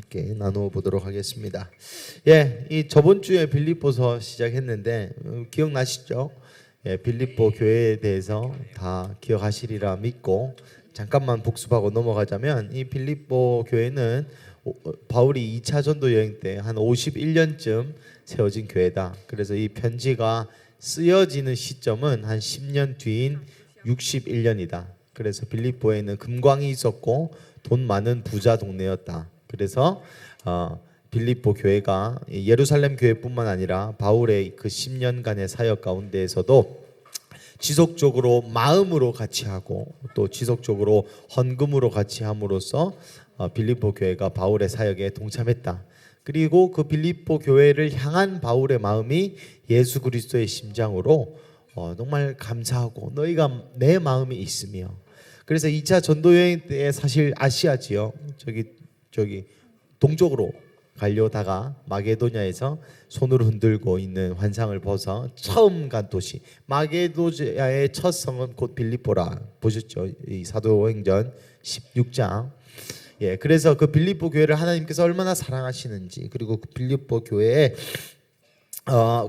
함께 나누어 보도록 하겠습니다. 이 저번 주에 빌립보서 시작했는데 기억나시죠? 빌립보 교회에 대해서 다 기억하시리라 믿고 잠깐만 복습하고 넘어가자면 이 빌립보 교회는 바울이 2차 전도 여행 때 한 51년쯤 세워진 교회다. 그래서 이 편지가 쓰여지는 시점은 한 10년 뒤인 61년이다. 그래서 빌립보에는 금광이 있었고 돈 많은 부자 동네였다. 그래서 빌립보 교회가 예루살렘 교회뿐만 아니라 바울의 그 10년간의 사역 가운데에서도 지속적으로 마음으로 같이 하고 또 지속적으로 헌금으로 같이 함으로써 빌립보 교회가 바울의 사역에 동참했다. 그리고 그 빌립보 교회를 향한 바울의 마음이 예수 그리스도의 심장으로 정말 감사하고 너희가 내 마음이 있으며, 그래서 2차 전도 여행 때 사실 아시아지요. 저기 동쪽으로 가려다가 마게도냐에서 손을 흔들고 있는 환상을 벗어 처음 간 도시 마게도냐의 첫 성은 곧 빌립보라 보셨죠? 이 사도행전 16장. 그래서 그 빌립보 교회를 하나님께서 얼마나 사랑하시는지, 그리고 그 빌립보 교회에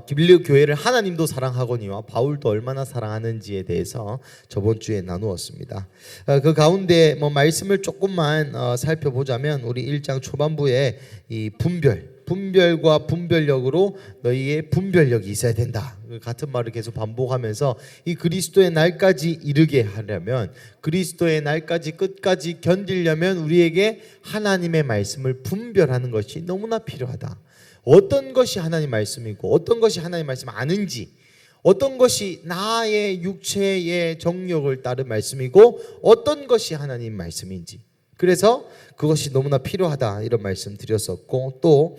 빌립보 교회를 하나님도 사랑하거니와 바울도 얼마나 사랑하는지에 대해서 저번 주에 나누었습니다. 그 가운데 말씀을 조금만 살펴보자면 우리 1장 초반부에 이 분별과 분별력으로 너희의 분별력이 있어야 된다. 같은 말을 계속 반복하면서 이 그리스도의 날까지 이르게 하려면, 그리스도의 날까지 끝까지 견디려면 우리에게 하나님의 말씀을 분별하는 것이 너무나 필요하다. 어떤 것이 하나님 말씀이고 어떤 것이 하나님 말씀 아는지, 어떤 것이 나의 육체의 정욕을 따른 말씀이고 어떤 것이 하나님 말씀인지, 그래서 그것이 너무나 필요하다 이런 말씀 드렸었고, 또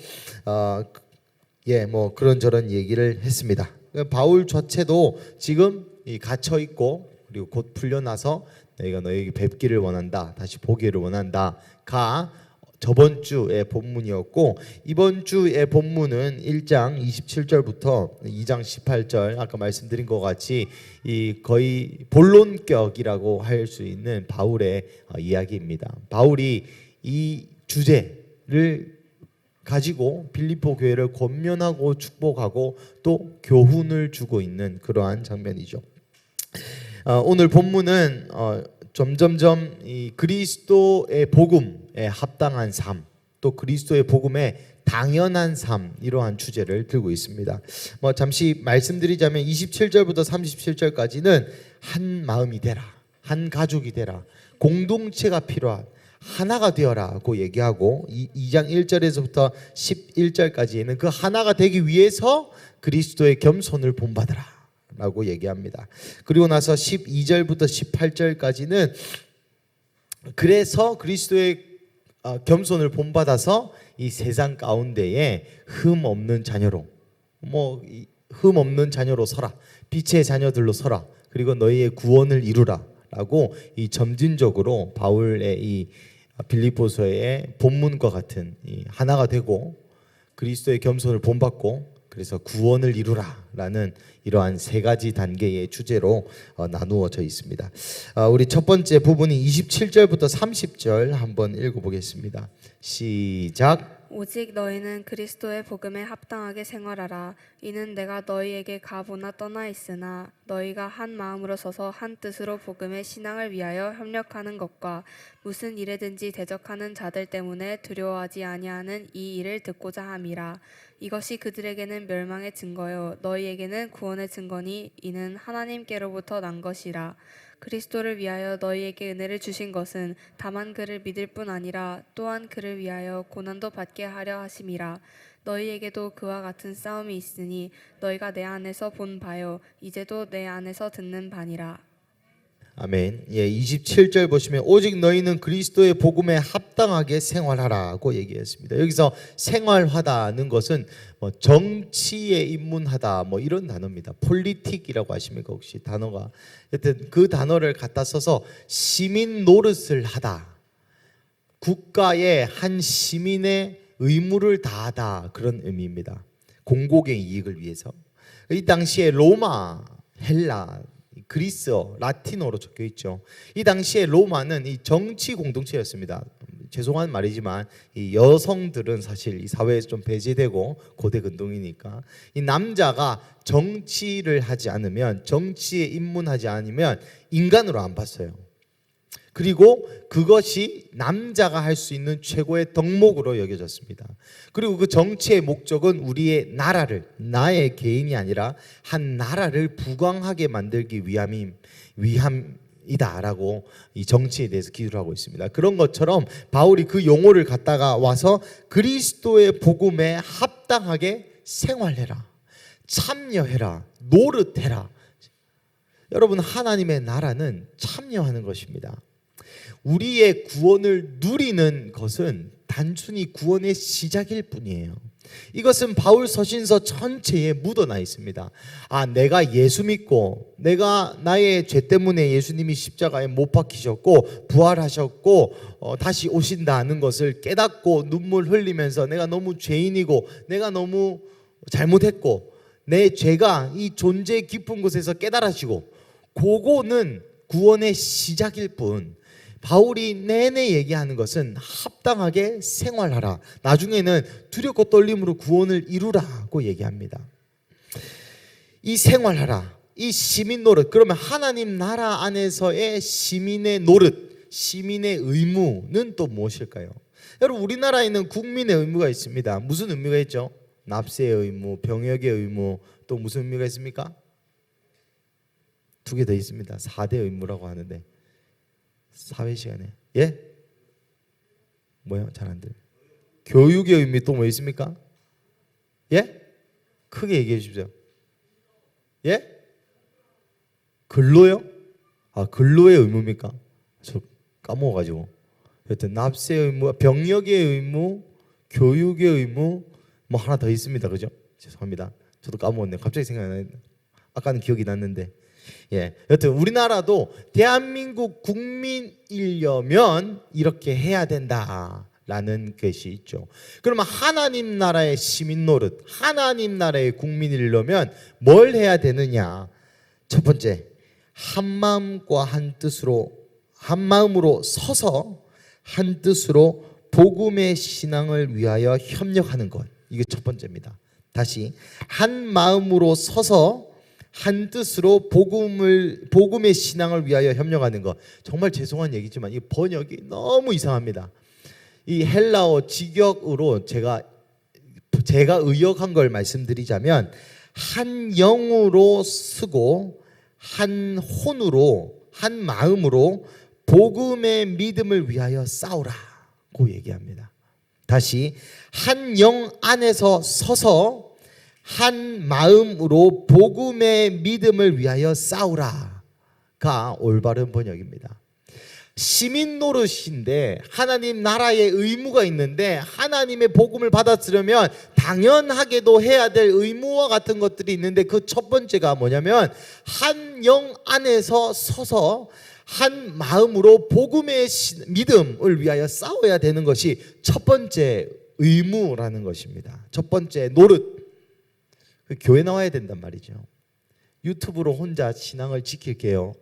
그런저런 얘기를 했습니다. 바울 자체도 지금 갇혀 있고 그리고 곧 풀려나서 내가 너에게 뵙기를 원한다, 다시 보기를 원한다가 저번 주의 본문이었고, 이번 주의 본문은 1장 27절부터 2장 18절, 아까 말씀드린 것 같이 이 거의 본론격이라고 할 수 있는 바울의 이야기입니다. 바울이 이 주제를 가지고 빌립보 교회를 권면하고 축복하고 또 교훈을 주고 있는 그러한 장면이죠. 오늘 본문은 점점점 이 그리스도의 복음에 합당한 삶, 또 그리스도의 복음에 당연한 삶, 이러한 주제를 들고 있습니다. 잠시 말씀드리자면 27절부터 37절까지는 한 마음이 되라, 한 가족이 되라, 공동체가 필요한 하나가 되어라고 얘기하고, 2장 1절에서부터 11절까지는 그 하나가 되기 위해서 그리스도의 겸손을 본받으라 라고 얘기합니다. 그리고 나서 12절부터 18절까지는 그래서 그리스도의 겸손을 본받아서 이 세상 가운데에 흠 없는 자녀로 서라, 빛의 자녀들로 서라, 그리고 너희의 구원을 이루라 라고 이 점진적으로 바울의 이 빌립보서의 본문과 같은 이 하나가 되고 그리스도의 겸손을 본받고 그래서 구원을 이루라라는 이러한 세 가지 단계의 주제로 나누어져 있습니다. 우리 첫 번째 부분이 27절부터 30절 한번 읽어보겠습니다. 시작. 오직 너희는 그리스도의 복음에 합당하게 생활하라. 이는 내가 너희에게 가보나 떠나 있으나 너희가 한 마음으로 서서 한 뜻으로 복음의 신앙을 위하여 협력하는 것과 무슨 일에든지 대적하는 자들 때문에 두려워하지 아니하는 이 일을 듣고자 함이라. 이것이 그들에게는 멸망의 증거요 너희에게는 구원의 증거니 이는 하나님께로부터 난 것이라. 그리스도를 위하여 너희에게 은혜를 주신 것은 다만 그를 믿을 뿐 아니라 또한 그를 위하여 고난도 받게 하려 하심이라. 너희에게도 그와 같은 싸움이 있으니 너희가 내 안에서 본 바요 이제도 내 안에서 듣는 바니라. 아멘. 27절 보시면 오직 너희는 그리스도의 복음에 합당하게 생활하라고 얘기했습니다. 여기서 생활하다는 것은 정치에 입문하다 이런 단어입니다. 폴리틱이라고 하십니까 혹시 단어가? 여튼 그 단어를 갖다 써서 시민 노릇을 하다, 국가의 한 시민의 의무를 다하다, 그런 의미입니다. 공공의 이익을 위해서. 이 당시에 로마, 헬라, 그리스어, 라틴어로 적혀 있죠. 이 당시에 로마는 이 정치 공동체였습니다. 죄송한 말이지만 이 여성들은 사실 이 사회에서 좀 배제되고 고대 근동이니까 이 남자가 정치를 하지 않으면, 정치에 입문하지 않으면 인간으로 안 봤어요. 그리고 그것이 남자가 할 수 있는 최고의 덕목으로 여겨졌습니다. 그리고 그 정치의 목적은 우리의 나라를, 나의 개인이 아니라 한 나라를 부강하게 만들기 위함이다라고 이 정치에 대해서 기도를 하고 있습니다. 그런 것처럼 바울이 그 용어를 갖다가 와서 그리스도의 복음에 합당하게 생활해라, 참여해라, 노릇해라. 여러분, 하나님의 나라는 참여하는 것입니다. 우리의 구원을 누리는 것은 단순히 구원의 시작일 뿐이에요. 이것은 바울 서신서 전체에 묻어나 있습니다. 내가 예수 믿고 내가 나의 죄 때문에 예수님이 십자가에 못 박히셨고 부활하셨고 다시 오신다는 것을 깨닫고 눈물 흘리면서 내가 너무 죄인이고 내가 너무 잘못했고 내 죄가 이 존재 깊은 곳에서 깨달아지고, 그거는 구원의 시작일 뿐, 바울이 내내 얘기하는 것은 합당하게 생활하라, 나중에는 두렵고 떨림으로 구원을 이루라고 얘기합니다. 이 생활하라, 이 시민 노릇, 그러면 하나님 나라 안에서의 시민의 노릇, 시민의 의무는 또 무엇일까요? 여러분, 우리나라에는 국민의 의무가 있습니다. 무슨 의무가 있죠? 납세의 의무, 병역의 의무, 또 무슨 의무가 있습니까? 두 개 더 있습니다. 4대 의무라고 하는데 사회 시간에 뭐요? 잘 안 들려. 교육의 의미 또 뭐 있습니까? 크게 얘기해 주십시오. 근로요? 근로의 의무입니까? 저 까먹어가지고. 여튼 납세의 의무, 병역의 의무, 교육의 의무, 뭐 하나 더 있습니다. 그죠? 죄송합니다. 저도 까먹었네요. 갑자기 생각나네. 아까는 기억이 났는데. 여튼 우리나라도 대한민국 국민이려면 이렇게 해야 된다라는 것이 있죠. 그러면 하나님 나라의 시민 노릇, 하나님 나라의 국민이려면 뭘 해야 되느냐? 첫 번째, 한 마음과 한 뜻으로, 한 마음으로 서서 한 뜻으로 복음의 신앙을 위하여 협력하는 것. 이게 첫 번째입니다. 다시, 한 마음으로 서서 한 뜻으로 복음의 신앙을 위하여 협력하는 것. 정말 죄송한 얘기지만 이 번역이 너무 이상합니다. 이 헬라어 직역으로 제가 의역한 걸 말씀드리자면, 한 영으로 쓰고 한 혼으로, 한 마음으로 복음의 믿음을 위하여 싸우라고 얘기합니다. 다시, 한 영 안에서 서서 한 마음으로 복음의 믿음을 위하여 싸우라가 올바른 번역입니다. 시민 노릇인데, 하나님 나라의 의무가 있는데, 하나님의 복음을 받아들이려면 당연하게도 해야 될 의무와 같은 것들이 있는데, 그 첫 번째가 뭐냐면 한 영 안에서 서서 한 마음으로 복음의 믿음을 위하여 싸워야 되는 것이 첫 번째 의무라는 것입니다. 첫 번째 노릇. 교회 나와야 된단 말이죠. 유튜브로 혼자 신앙을 지킬게요.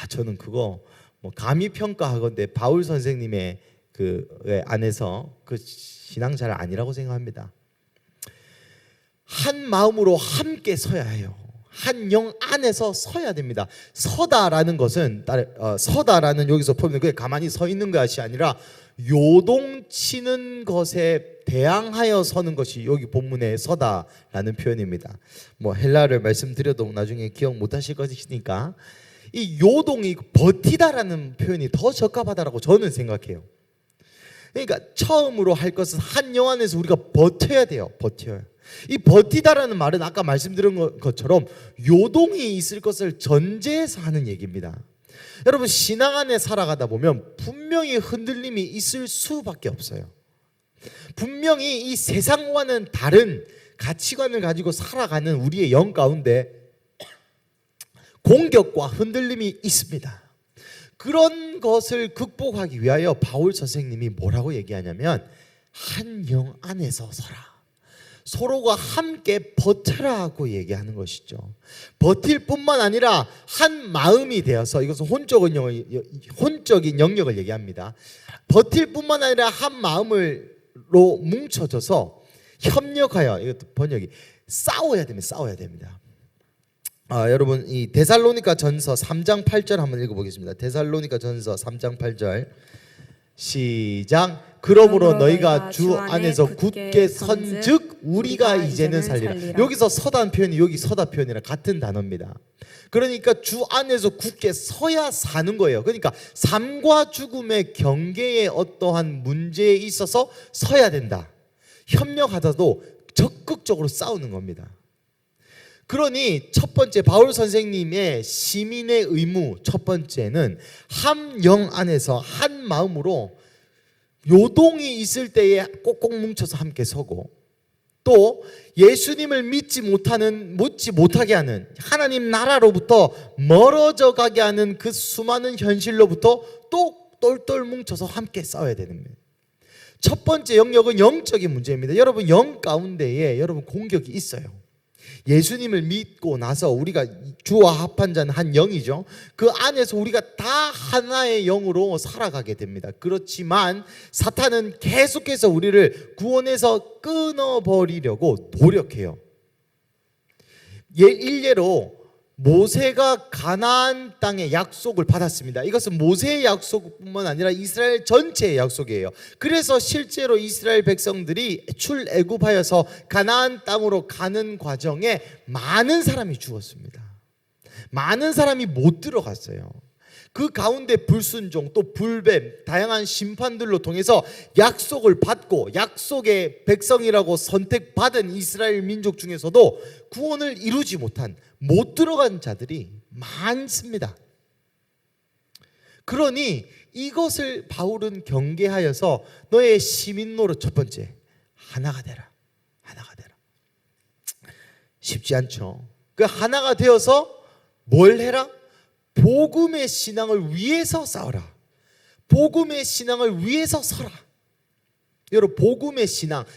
저는 그거 뭐 감히 평가하건대 바울 선생님의 그 안에서 그 신앙 잘 아니라고 생각합니다. 한 마음으로 함께 서야 해요. 한 영 안에서 서야 됩니다. 서다라는 것은 서다라는 여기서 보면 그게 가만히 서 있는 것이 아니라 요동치는 것에 대항하여 서는 것이 여기 본문에 서다라는 표현입니다. 뭐 헬라를 말씀드려도 나중에 기억 못하실 것이니까 이 요동이 버티다라는 표현이 더 적합하다라고 저는 생각해요. 그러니까 처음으로 할 것은 한 영 안에서 우리가 버텨야 돼요. 버텨요. 이 버티다라는 말은 아까 말씀드린 것처럼 요동이 있을 것을 전제해서 하는 얘기입니다. 여러분, 신앙 안에 살아가다 보면 분명히 흔들림이 있을 수밖에 없어요. 분명히 이 세상과는 다른 가치관을 가지고 살아가는 우리의 영 가운데 공격과 흔들림이 있습니다. 그런 것을 극복하기 위하여 바울 선생님이 뭐라고 얘기하냐면 한 영 안에서 서라. 서로가 함께 버텨라고 얘기하는 것이죠. 버틸 뿐만 아니라 한 마음이 되어서, 이것은 혼적인 영역을 얘기합니다. 버틸 뿐만 아니라 한 마음으로 뭉쳐져서 협력하여, 이것도 번역이 싸워야 됩니다. 여러분 이 데살로니가 전서 3장 8절 한번 읽어보겠습니다. 데살로니가 전서 3장 8절 시작. 그러므로 너희가 주 안에서 굳게 선즉 우리가 이제는 살리라. 여기서 서단 표현이 여기 서다 표현이랑 같은 단어입니다. 그러니까 주 안에서 굳게 서야 사는 거예요. 그러니까 삶과 죽음의 경계에 어떠한 문제에 있어서 서야 된다. 협력하다도 적극적으로 싸우는 겁니다. 그러니 첫 번째 바울 선생님의 시민의 의무 첫 번째는 한 영 안에서 한 마음으로 요동이 있을 때에 꼭꼭 뭉쳐서 함께 서고, 또 예수님을 믿지 못하게 하는 하나님 나라로부터 멀어져 가게 하는 그 수많은 현실로부터 또 똘똘 뭉쳐서 함께 싸워야 되는 거예요. 첫 번째 영역은 영적인 문제입니다. 여러분 영 가운데에 여러분 공격이 있어요. 예수님을 믿고 나서 우리가 주와 합한 자는 한 영이죠. 그 안에서 우리가 다 하나의 영으로 살아가게 됩니다. 그렇지만 사탄은 계속해서 우리를 구원에서 끊어버리려고 노력해요. 일례로 모세가 가나안 땅의 약속을 받았습니다. 이것은 모세의 약속뿐만 아니라 이스라엘 전체의 약속이에요. 그래서 실제로 이스라엘 백성들이 출애굽하여서 가나안 땅으로 가는 과정에 많은 사람이 죽었습니다. 많은 사람이 못 들어갔어요. 그 가운데 불순종 또 불뱀 다양한 심판들로 통해서 약속을 받고 약속의 백성이라고 선택받은 이스라엘 민족 중에서도 구원을 이루지 못한 못 들어간 자들이 많습니다. 그러니 이것을 바울은 경계하여서 너의 시민 노릇 첫 번째 하나가 되라. 쉽지 않죠. 그 하나가 되어서 뭘 해라? 복음의 신앙을 위해서 싸워라. 복음의 신앙을 위해서 서라. 여러분 복음의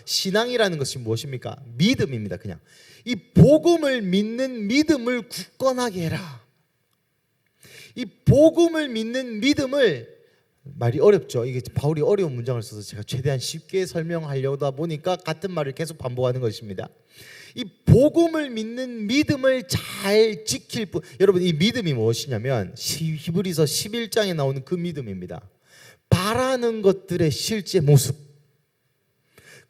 신앙이라는 것이 무엇입니까? 믿음입니다. 그냥 이 복음을 믿는 믿음을 굳건하게 해라. 이 복음을 믿는 믿음을, 말이 어렵죠. 이게 바울이 어려운 문장을 써서 제가 최대한 쉽게 설명하려다 보니까 같은 말을 계속 반복하는 것입니다. 이 복음을 믿는 믿음을 잘 지킬 뿐. 여러분 이 믿음이 무엇이냐면 히브리서 11장에 나오는 그 믿음입니다. 바라는 것들의 실제 모습.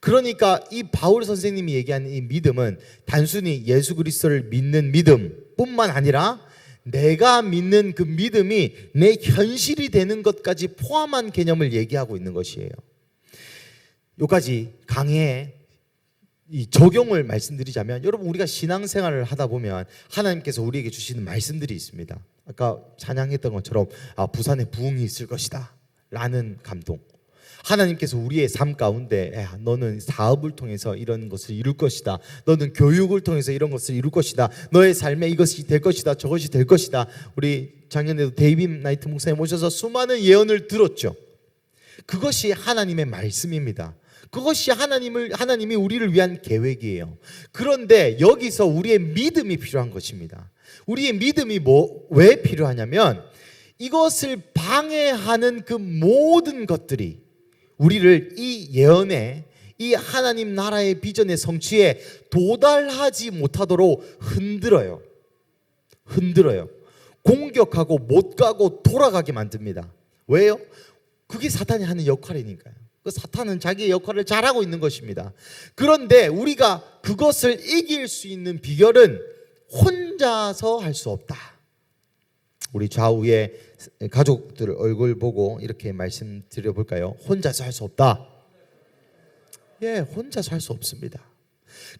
그러니까 이 바울 선생님이 얘기하는 이 믿음은 단순히 예수 그리스도를 믿는 믿음뿐만 아니라 내가 믿는 그 믿음이 내 현실이 되는 것까지 포함한 개념을 얘기하고 있는 것이에요. 여기까지 강의에 이 적용을 말씀드리자면, 여러분 우리가 신앙생활을 하다 보면 하나님께서 우리에게 주시는 말씀들이 있습니다. 아까 찬양했던 것처럼 부산에 부흥이 있을 것이다 라는 감동, 하나님께서 우리의 삶 가운데 너는 사업을 통해서 이런 것을 이룰 것이다, 너는 교육을 통해서 이런 것을 이룰 것이다, 너의 삶에 이것이 될 것이다, 저것이 될 것이다. 우리 작년에도 데이빗 나이트 목사님 오셔서 수많은 예언을 들었죠. 그것이 하나님의 말씀입니다. 그것이 하나님이 우리를 위한 계획이에요. 그런데 여기서 우리의 믿음이 필요한 것입니다. 우리의 믿음이 왜 필요하냐면 이것을 방해하는 그 모든 것들이 우리를 이 예언에, 이 하나님 나라의 비전의 성취에 도달하지 못하도록 흔들어요. 공격하고 못 가고 돌아가게 만듭니다. 왜요? 그게 사탄이 하는 역할이니까요. 그 사탄은 자기의 역할을 잘하고 있는 것입니다. 그런데 우리가 그것을 이길 수 있는 비결은 혼자서 할 수 없다. 우리 좌우에 가족들 얼굴 보고 이렇게 말씀드려 볼까요? 혼자서 할 수 없다. 예, 혼자서 할 수 없습니다.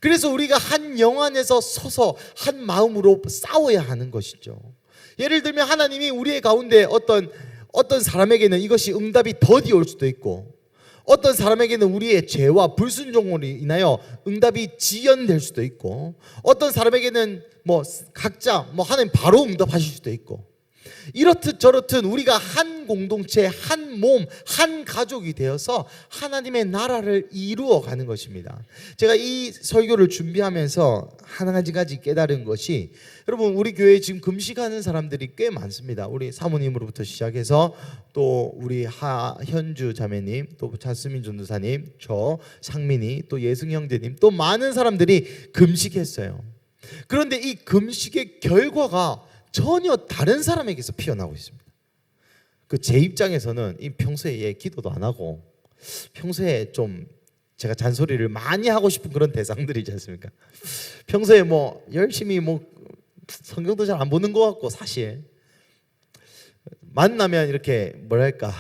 그래서 우리가 한 영 안에서 서서 한 마음으로 싸워야 하는 것이죠. 예를 들면 하나님이 우리의 가운데 어떤 사람에게는 이것이 응답이 더디 올 수도 있고, 어떤 사람에게는 우리의 죄와 불순종으로 인하여 응답이 지연될 수도 있고, 어떤 사람에게는 각자 하나님 바로 응답하실 수도 있고, 이렇듯 저렇듯 우리가 한 공동체, 한 몸, 한 가족이 되어서 하나님의 나라를 이루어가는 것입니다. 제가 이 설교를 준비하면서 한 가지 깨달은 것이, 여러분 우리 교회에 지금 금식하는 사람들이 꽤 많습니다. 우리 사모님으로부터 시작해서 또 우리 하현주 자매님, 또 자스민 전도사님, 저 상민이, 또 예승 형제님, 또 많은 사람들이 금식했어요. 그런데 이 금식의 결과가 전혀 다른 사람에게서 피어나고 있습니다. 제 입장에서는 이 평소에 기도도 안 하고 평소에 좀 제가 잔소리를 많이 하고 싶은 그런 대상들이지 않습니까? 평소에 열심히 성경도 잘 안 보는 것 같고, 사실 만나면 이렇게 뭐랄까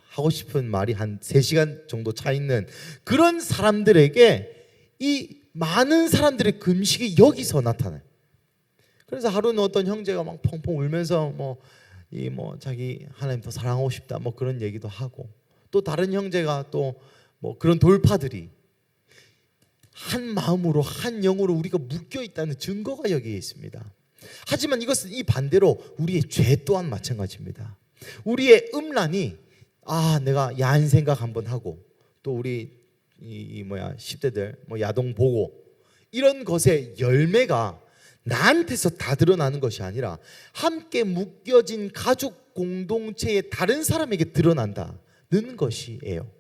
하고 싶은 말이 한 3시간 정도 차 있는 그런 사람들에게 이 많은 사람들의 금식이 여기서 나타나요. 그래서 하루는 어떤 형제가 막 펑펑 울면서 자기 하나님 더 사랑하고 싶다 그런 얘기도 하고, 또 다른 형제가 또 그런 돌파들이 한 마음으로 한 영으로 우리가 묶여 있다는 증거가 여기에 있습니다. 하지만 이것은 이 반대로 우리의 죄 또한 마찬가지입니다. 우리의 음란이 내가 야한 생각 한번 하고, 또 우리 10대들 야동 보고, 이런 것의 열매가 나한테서 다 드러나는 것이 아니라 함께 묶여진 가족 공동체의 다른 사람에게 드러난다는 것이에요.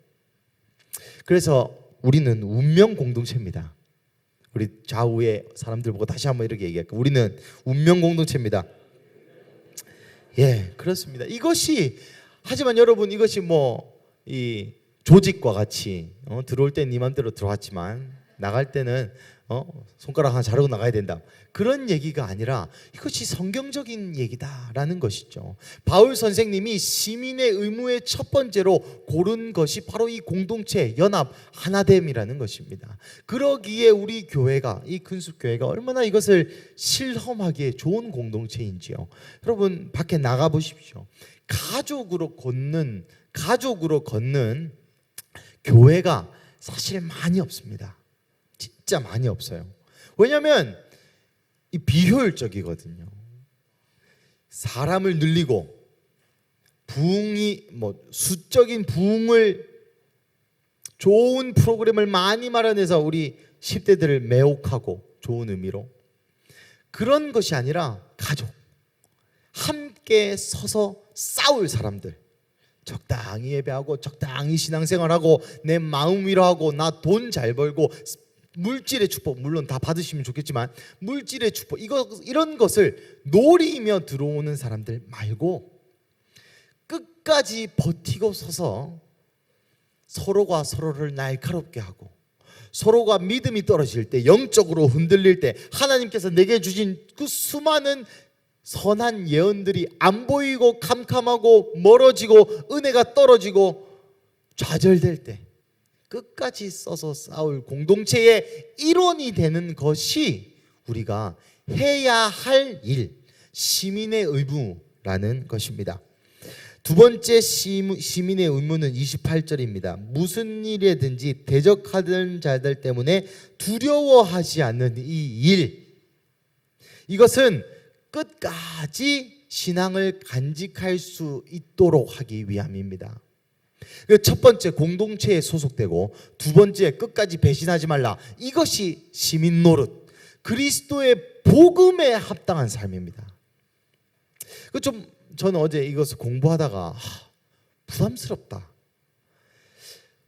그래서 우리는 운명 공동체입니다. 우리 좌우의 사람들 보고 다시 한번 이렇게 얘기할게요. 우리는 운명 공동체입니다. 그렇습니다. 이것이, 하지만 여러분, 이것이 이 조직과 같이 들어올 땐 네 맘대로 들어왔지만 나갈 때는 손가락 하나 자르고 나가야 된다, 그런 얘기가 아니라 이것이 성경적인 얘기다라는 것이죠. 바울 선생님이 시민의 의무의 첫 번째로 고른 것이 바로 이 공동체, 연합, 하나됨이라는 것입니다. 그러기에 우리 교회가, 이 근숙교회가 얼마나 이것을 실험하기에 좋은 공동체인지요. 여러분 밖에 나가 보십시오. 가족으로 걷는 교회가 사실 많이 없습니다. 진짜 많이 없어요. 왜냐하면 이 비효율적이거든요. 사람을 늘리고 부흥이 수적인 부흥을, 좋은 프로그램을 많이 마련해서 우리 10대들을 매혹하고, 좋은 의미로 그런 것이 아니라 가족, 함께 서서 싸울 사람들, 적당히 예배하고 적당히 신앙생활하고 내 마음 위로하고 나 돈 잘 벌고 물질의 축복, 물론 다 받으시면 좋겠지만 물질의 축복, 이런 것을 노리며 들어오는 사람들 말고 끝까지 버티고 서서 서로가 서로를 날카롭게 하고, 서로가 믿음이 떨어질 때, 영적으로 흔들릴 때, 하나님께서 내게 주신 그 수많은 선한 예언들이 안 보이고 캄캄하고 멀어지고 은혜가 떨어지고 좌절될 때 끝까지 써서 싸울 공동체의 일원이 되는 것이 우리가 해야 할 일, 시민의 의무라는 것입니다. 두 번째 시민의 의무는 28절입니다. 무슨 일이든지 대적하는 자들 때문에 두려워하지 않는 이 일, 이것은 끝까지 신앙을 간직할 수 있도록 하기 위함입니다. 첫 번째, 공동체에 소속되고, 두 번째, 끝까지 배신하지 말라. 이것이 시민 노릇, 그리스도의 복음에 합당한 삶입니다. 저는 어제 이것을 공부하다가 부담스럽다.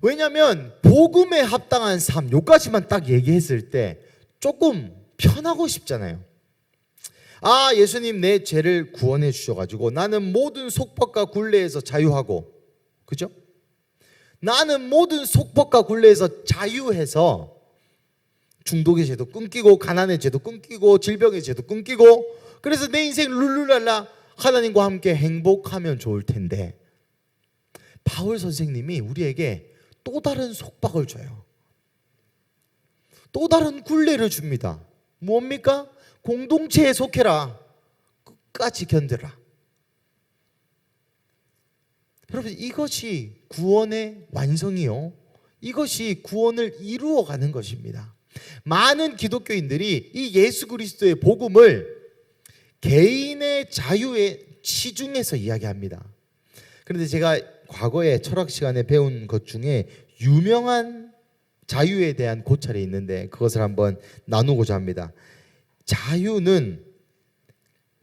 왜냐하면 복음에 합당한 삶, 요까지만 딱 얘기했을 때 조금 편하고 싶잖아요. 예수님 내 죄를 구원해 주셔가지고 나는 모든 속박과 굴레에서 자유하고, 그죠? 나는 모든 속박과 굴레에서 자유해서 중독의 죄도 끊기고, 가난의 죄도 끊기고, 질병의 죄도 끊기고, 그래서 내 인생 룰루랄라 하나님과 함께 행복하면 좋을 텐데, 바울 선생님이 우리에게 또 다른 속박을 줘요. 또 다른 굴레를 줍니다. 뭡니까? 공동체에 속해라. 끝까지 견뎌라. 여러분, 이것이 구원의 완성이요, 이것이 구원을 이루어가는 것입니다. 많은 기독교인들이 이 예수 그리스도의 복음을 개인의 자유의 치중해서 이야기합니다. 그런데 제가 과거에 철학 시간에 배운 것 중에 유명한 자유에 대한 고찰이 있는데 그것을 한번 나누고자 합니다. 자유는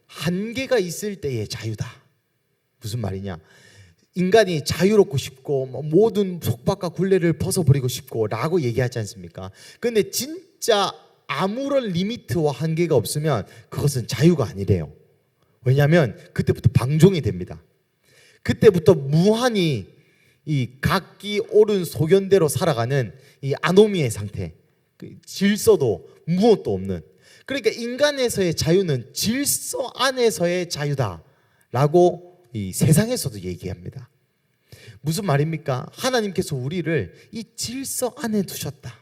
한계가 있을 때의 자유다. 무슨 말이냐? 인간이 자유롭고 싶고 모든 속박과 굴레를 벗어버리고 싶고 라고 얘기하지 않습니까? 그런데 진짜 아무런 리미트와 한계가 없으면 그것은 자유가 아니래요. 왜냐하면 그때부터 방종이 됩니다. 그때부터 무한히 이 각기 옳은 소견대로 살아가는 이 아노미의 상태, 그 질서도 무엇도 없는. 그러니까 인간에서의 자유는 질서 안에서의 자유다라고 이 세상에서도 얘기합니다. 무슨 말입니까? 하나님께서 우리를 이 질서 안에 두셨다.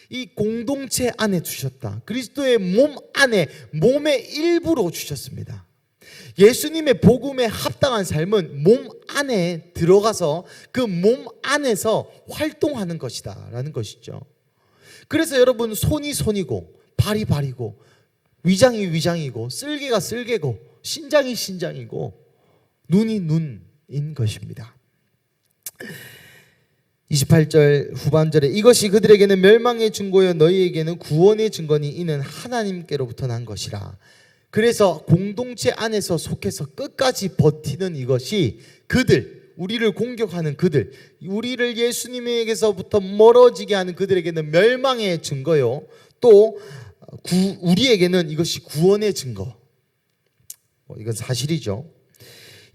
이 공동체 안에 두셨다. 그리스도의 몸 안에, 몸의 일부로 주셨습니다. 예수님의 복음에 합당한 삶은 몸 안에 들어가서 그 몸 안에서 활동하는 것이다 라는 것이죠. 그래서 여러분, 손이 손이고 발이 발이고 위장이 위장이고 쓸개가 쓸개고 신장이 신장이고 눈이 눈인 것입니다. 28절 후반절에 이것이 그들에게는 멸망의 증거여 너희에게는 구원의 증거니 이는 하나님께로부터 난 것이라. 그래서 공동체 안에서 속해서 끝까지 버티는 이것이 그들, 우리를 공격하는 그들, 우리를 예수님에게서부터 멀어지게 하는 그들에게는 멸망의 증거요, 또 우리에게는 이것이 구원의 증거. 이건 사실이죠.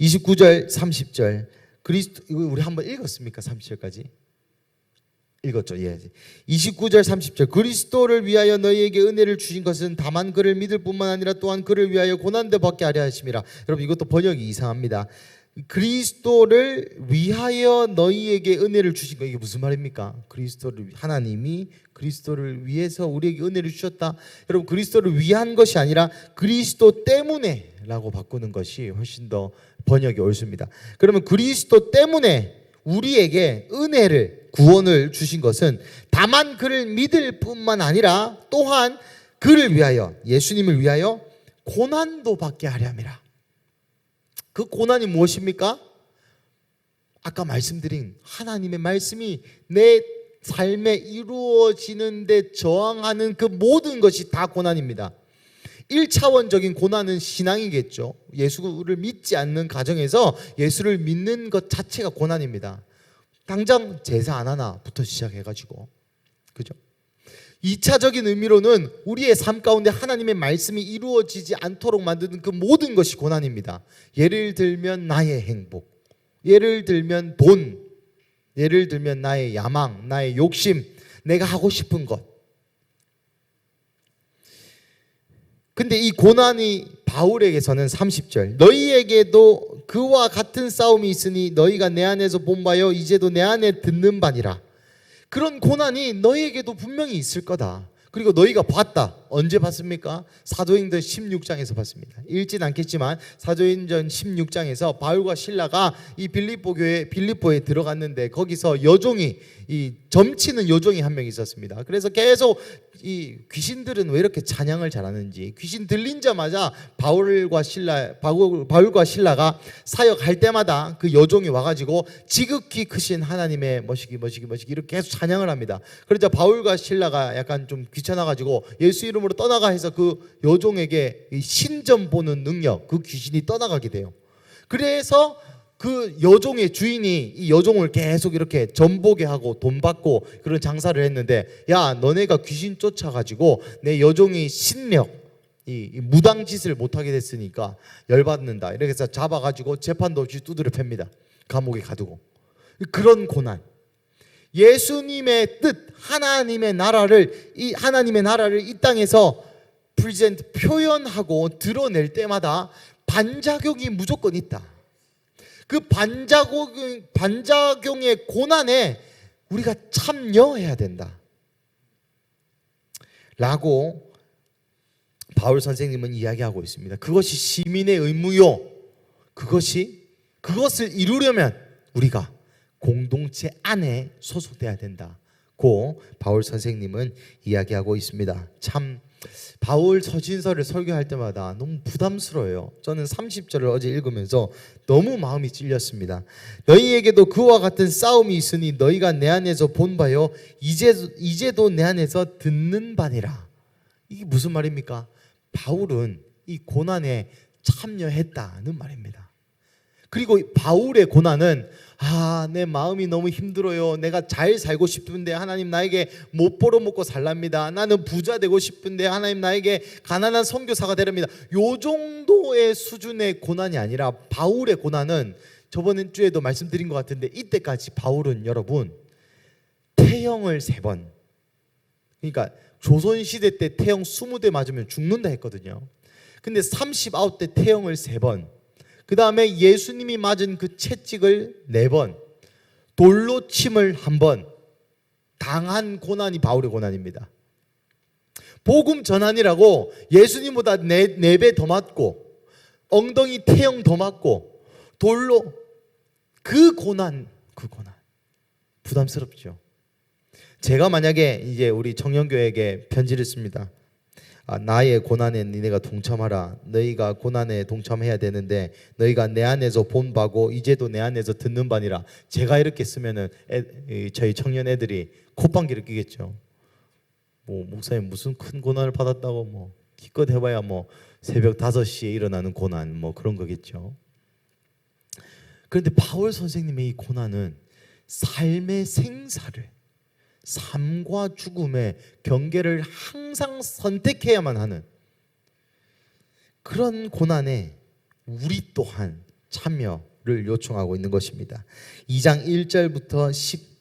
29절 30절 그리스도, 이거 우리 한번 읽었습니까? 30절까지 읽었죠. 예. 29절 30절 그리스도를 위하여 너희에게 은혜를 주신 것은 다만 그를 믿을 뿐만 아니라 또한 그를 위하여 고난도 받게 하려 하심이라. 여러분, 이것도 번역이 이상합니다. 그리스도를 위하여 너희에게 은혜를 주신 거, 이게 무슨 말입니까? 하나님이 그리스도를 위해서 우리에게 은혜를 주셨다. 여러분, 그리스도를 위한 것이 아니라 그리스도 때문에 라고 바꾸는 것이 훨씬 더 번역이 옳습니다. 그러면 그리스도 때문에 우리에게 은혜를, 구원을 주신 것은 다만 그를 믿을 뿐만 아니라 또한 그를 위하여, 예수님을 위하여 고난도 받게 하려 함이라. 그 고난이 무엇입니까? 아까 말씀드린 하나님의 말씀이 내 삶에 이루어지는 데 저항하는 그 모든 것이 다 고난입니다. 1차원적인 고난은 신앙이겠죠. 예수를 믿지 않는 가정에서 예수를 믿는 것 자체가 고난입니다. 당장 제사 안 하나부터 시작해가지고, 그죠? 2차적인 의미로는 우리의 삶 가운데 하나님의 말씀이 이루어지지 않도록 만드는 그 모든 것이 고난입니다. 예를 들면 나의 행복, 예를 들면 돈, 예를 들면 나의 야망, 나의 욕심, 내가 하고 싶은 것. 근데 이 고난이 바울에게서는 30절 너희에게도 그와 같은 싸움이 있으니 너희가 내 안에서 본 바요 이제도 내 안에 듣는 바니라. 그런 고난이 너희에게도 분명히 있을 거다. 그리고 너희가 봤다. 언제 봤습니까? 사도행전 16장에서 봤습니다. 읽진 않겠지만 사도행전 16장에서 바울과 실라가 이 빌립보에 들어갔는데 거기서 여종이, 이 점치는 여종이 한 명 있었습니다. 그래서 계속 이 귀신들은 왜 이렇게 찬양을 잘하는지, 귀신 들린자마자 바울과 신라가 사역할 때마다 그 여종이 와가지고 지극히 크신 하나님의 머시기 이렇게 계속 찬양을 합니다. 그러자 바울과 신라가 약간 좀 귀찮아가지고 예수 이름으로 떠나가 해서 그 여종에게 신점 보는 능력, 그 귀신이 떠나가게 돼요. 그래서 그 여종의 주인이 이 여종을 계속 이렇게 전보게 하고 돈 받고 그런 장사를 했는데, 야, 너네가 귀신 쫓아가지고 내 여종이 신력, 이 무당짓을 못하게 됐으니까 열받는다. 이렇게 해서 잡아가지고 재판도 없이 두드려 팹니다. 감옥에 가두고. 그런 고난, 예수님의 뜻, 하나님의 나라를 이 땅에서 프레젠트, 표현하고 드러낼 때마다 반작용이 무조건 있다. 그 반작용의 고난에 우리가 참여해야 된다 라고 바울 선생님은 이야기하고 있습니다. 그것이 시민의 의무요, 그것을 이루려면 우리가 공동체 안에 소속돼야 된다. 고 바울 선생님은 이야기하고 있습니다. 참 바울 서신서를 설교할 때마다 너무 부담스러워요. 저는 30절을 어제 읽으면서 너무 마음이 찔렸습니다. 너희에게도 그와 같은 싸움이 있으니 너희가 내 안에서 본 바요 이제도 내 안에서 듣는 바니라. 이게 무슨 말입니까? 바울은 이 고난에 참여했다는 말입니다. 그리고 바울의 고난은 내 마음이 너무 힘들어요. 내가 잘 살고 싶은데 하나님 나에게 못 벌어먹고 살랍니다. 나는 부자 되고 싶은데 하나님 나에게 가난한 선교사가 되랍니다. 요 정도의 수준의 고난이 아니라 바울의 고난은 저번 주에도 말씀드린 것 같은데 이때까지 바울은 여러분 태형을 3번, 그러니까 조선시대 때 태형 20대 맞으면 죽는다 했거든요. 근데 39대 태형을 3번, 그 다음에 예수님이 맞은 그 채찍을 4번, 돌로 침을 1번 당한 고난이 바울의 고난입니다. 복음 전환이라고 예수님보다 4배 더 맞고 엉덩이 태형 더 맞고 돌로 그 고난 부담스럽죠. 제가 만약에 이제 우리 청년교회에게 편지를 씁니다. 나의 고난에 니네가 동참하라. 너희가 고난에 동참해야 되는데 너희가 내 안에서 본 바고 이제도 내 안에서 듣는 바니라. 제가 이렇게 쓰면은 저희 청년 애들이 콧방귀를 끼겠죠. 목사님 무슨 큰 고난을 받았다고 기껏 해봐야 새벽 5시에 일어나는 고난 그런 거겠죠. 그런데 바울 선생님의 이 고난은 삶의 생사를, 삶과 죽음의 경계를 항상 선택해야만 하는 그런 고난에 우리 또한 참여를 요청하고 있는 것입니다. 2장 1절부터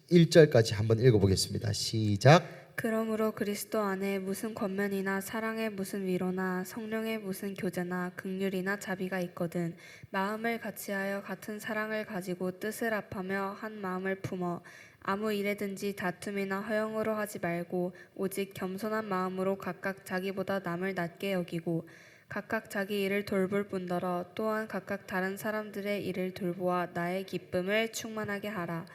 11절까지 한번 읽어보겠습니다. 시작. 그러므로 그리스도 안에 무슨 권면이나 사랑의 무슨 위로나 성령의 무슨 교제나 긍휼이나 자비가 있거든 마음을 같이하여 같은 사랑을 가지고 뜻을 합하며 한 마음을 품어 아무 일에든지 다툼이나 허영으로 하지 말고 오직 겸손한 마음으로 각각 자기보다 남을 낮게 여기고 각각 자기 일을 돌볼 뿐더러 또한 각각 다른 사람들의 일을 돌보아 나의 기쁨을 충만하게 하라.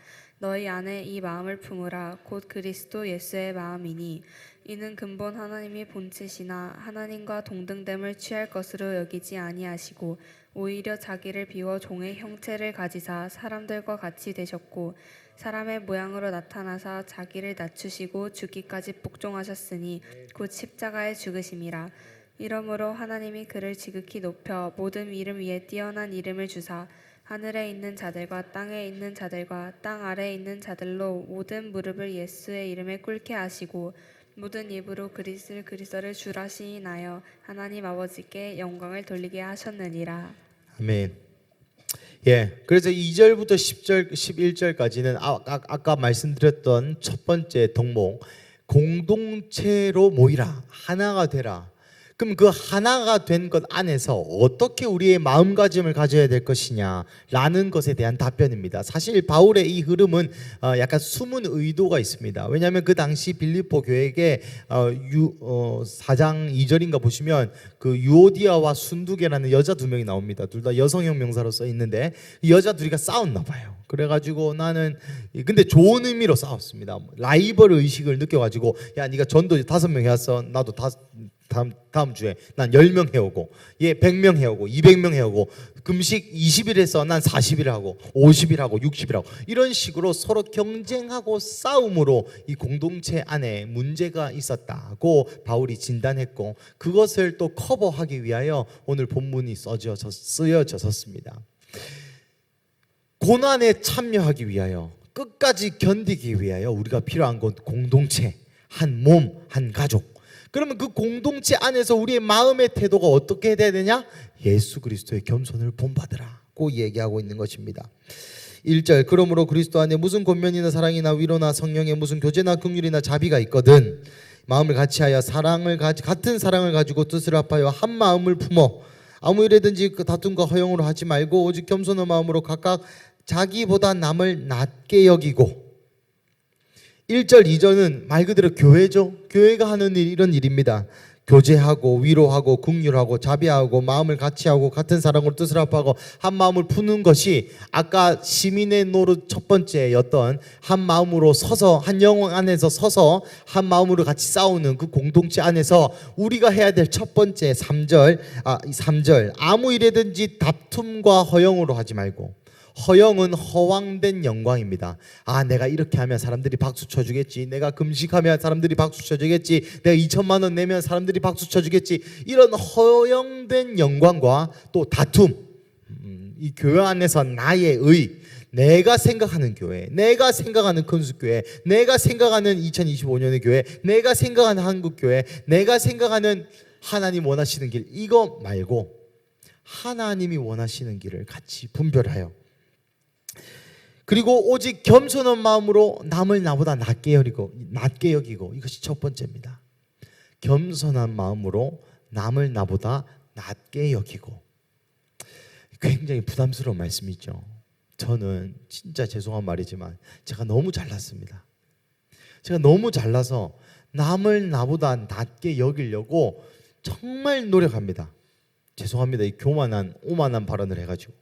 너희 안에 이 마음을 품으라. 곧 그리스도 예수의 마음이니 이는 근본 하나님이 본체시나 하나님과 동등됨을 취할 것으로 여기지 아니하시고 오히려 자기를 비워 종의 형체를 가지사 사람들과 같이 되셨고 사람의 모양으로 나타나사 자기를 낮추시고 죽기까지 복종하셨으니 곧 십자가에 죽으심이라. 이러므로 하나님이 그를 지극히 높여 모든 이름 위에 뛰어난 이름을 주사 하늘에 있는 자들과 땅에 있는 자들과 땅 아래에 있는 자들로 모든 무릎을 예수의 이름에 꿇게 하시고 모든 입으로 그리스도를 주라 시인하여 하나님 아버지께 영광을 돌리게 하셨느니라. 아멘. 그래서 2절부터 10절, 11절까지는 아까 말씀드렸던 첫 번째 덕목, 공동체로 모이라, 하나가 되라. 그럼 그 하나가 된 것 안에서 어떻게 우리의 마음가짐을 가져야 될 것이냐라는 것에 대한 답변입니다. 사실 바울의 이 흐름은 약간 숨은 의도가 있습니다. 왜냐하면 그 당시 빌립보 교회에 4장 2절인가 보시면 그 유오디아와 순두계라는 여자 2명이 나옵니다. 둘 다 여성형 명사로 써 있는데 이 여자 둘이가 싸웠나 봐요. 그래가지고 근데 좋은 의미로 싸웠습니다. 라이벌 의식을 느껴가지고 야 네가 전도 5명 해왔어. 나도 다음 주에 난 10명 해오고 얘 100명 해오고 200명 해오고 금식 20일 해서 난 40일 하고 50일 하고 60일 하고 이런 식으로 서로 경쟁하고 싸움으로 이 공동체 안에 문제가 있었다고 바울이 진단했고 그것을 또 커버하기 위하여 오늘 본문이 쓰여졌습니다. 고난에 참여하기 위하여 끝까지 견디기 위하여 우리가 필요한 건 공동체, 한 몸, 한 가족. 그러면 그 공동체 안에서 우리의 마음의 태도가 어떻게 돼야 되냐? 예수 그리스도의 겸손을 본받으라고 얘기하고 있는 것입니다. 1절 그러므로 그리스도 안에 무슨 권면이나 사랑이나 위로나 성령의 무슨 교제나 긍휼이나 자비가 있거든 마음을 같이하여 같은 사랑을 가지고 뜻을 합하여 한 마음을 품어 아무 일에든지 그 다툼과 허영으로 하지 말고 오직 겸손한 마음으로 각각 자기보다 남을 낮게 여기고 1절 2절은 말 그대로 교회죠. 교회가 하는 일 이런 일입니다. 교제하고 위로하고 긍휼하고 자비하고 마음을 같이하고 같은 사랑으로 뜻을 합하고 한 마음을 푸는 것이 아까 시민의 노릇 첫 번째였던 한 마음으로 서서 한 영혼 안에서 서서 한 마음으로 같이 싸우는 그 공동체 안에서 우리가 해야 될 첫 번째 3절 아무 일에든지 다툼과 허영으로 하지 말고, 허영은 허황된 영광입니다. 내가 이렇게 하면 사람들이 박수 쳐주겠지, 내가 금식하면 사람들이 박수 쳐주겠지, 내가 2천만 원 내면 사람들이 박수 쳐주겠지, 이런 허영된 영광과 또 다툼, 이 교회 안에서 나의 내가 생각하는 교회, 내가 생각하는 건축교회, 내가 생각하는 2025년의 교회, 내가 생각하는 한국교회, 내가 생각하는 하나님 원하시는 길, 이거 말고 하나님이 원하시는 길을 같이 분별하여, 그리고 오직 겸손한 마음으로 남을 나보다 낮게 여기고, 이것이 첫 번째입니다. 겸손한 마음으로 남을 나보다 낮게 여기고. 굉장히 부담스러운 말씀이죠. 저는 진짜 죄송한 말이지만 제가 너무 잘났습니다. 제가 너무 잘나서 남을 나보다 낮게 여기려고 정말 노력합니다. 죄송합니다. 이 오만한 발언을 해가지고.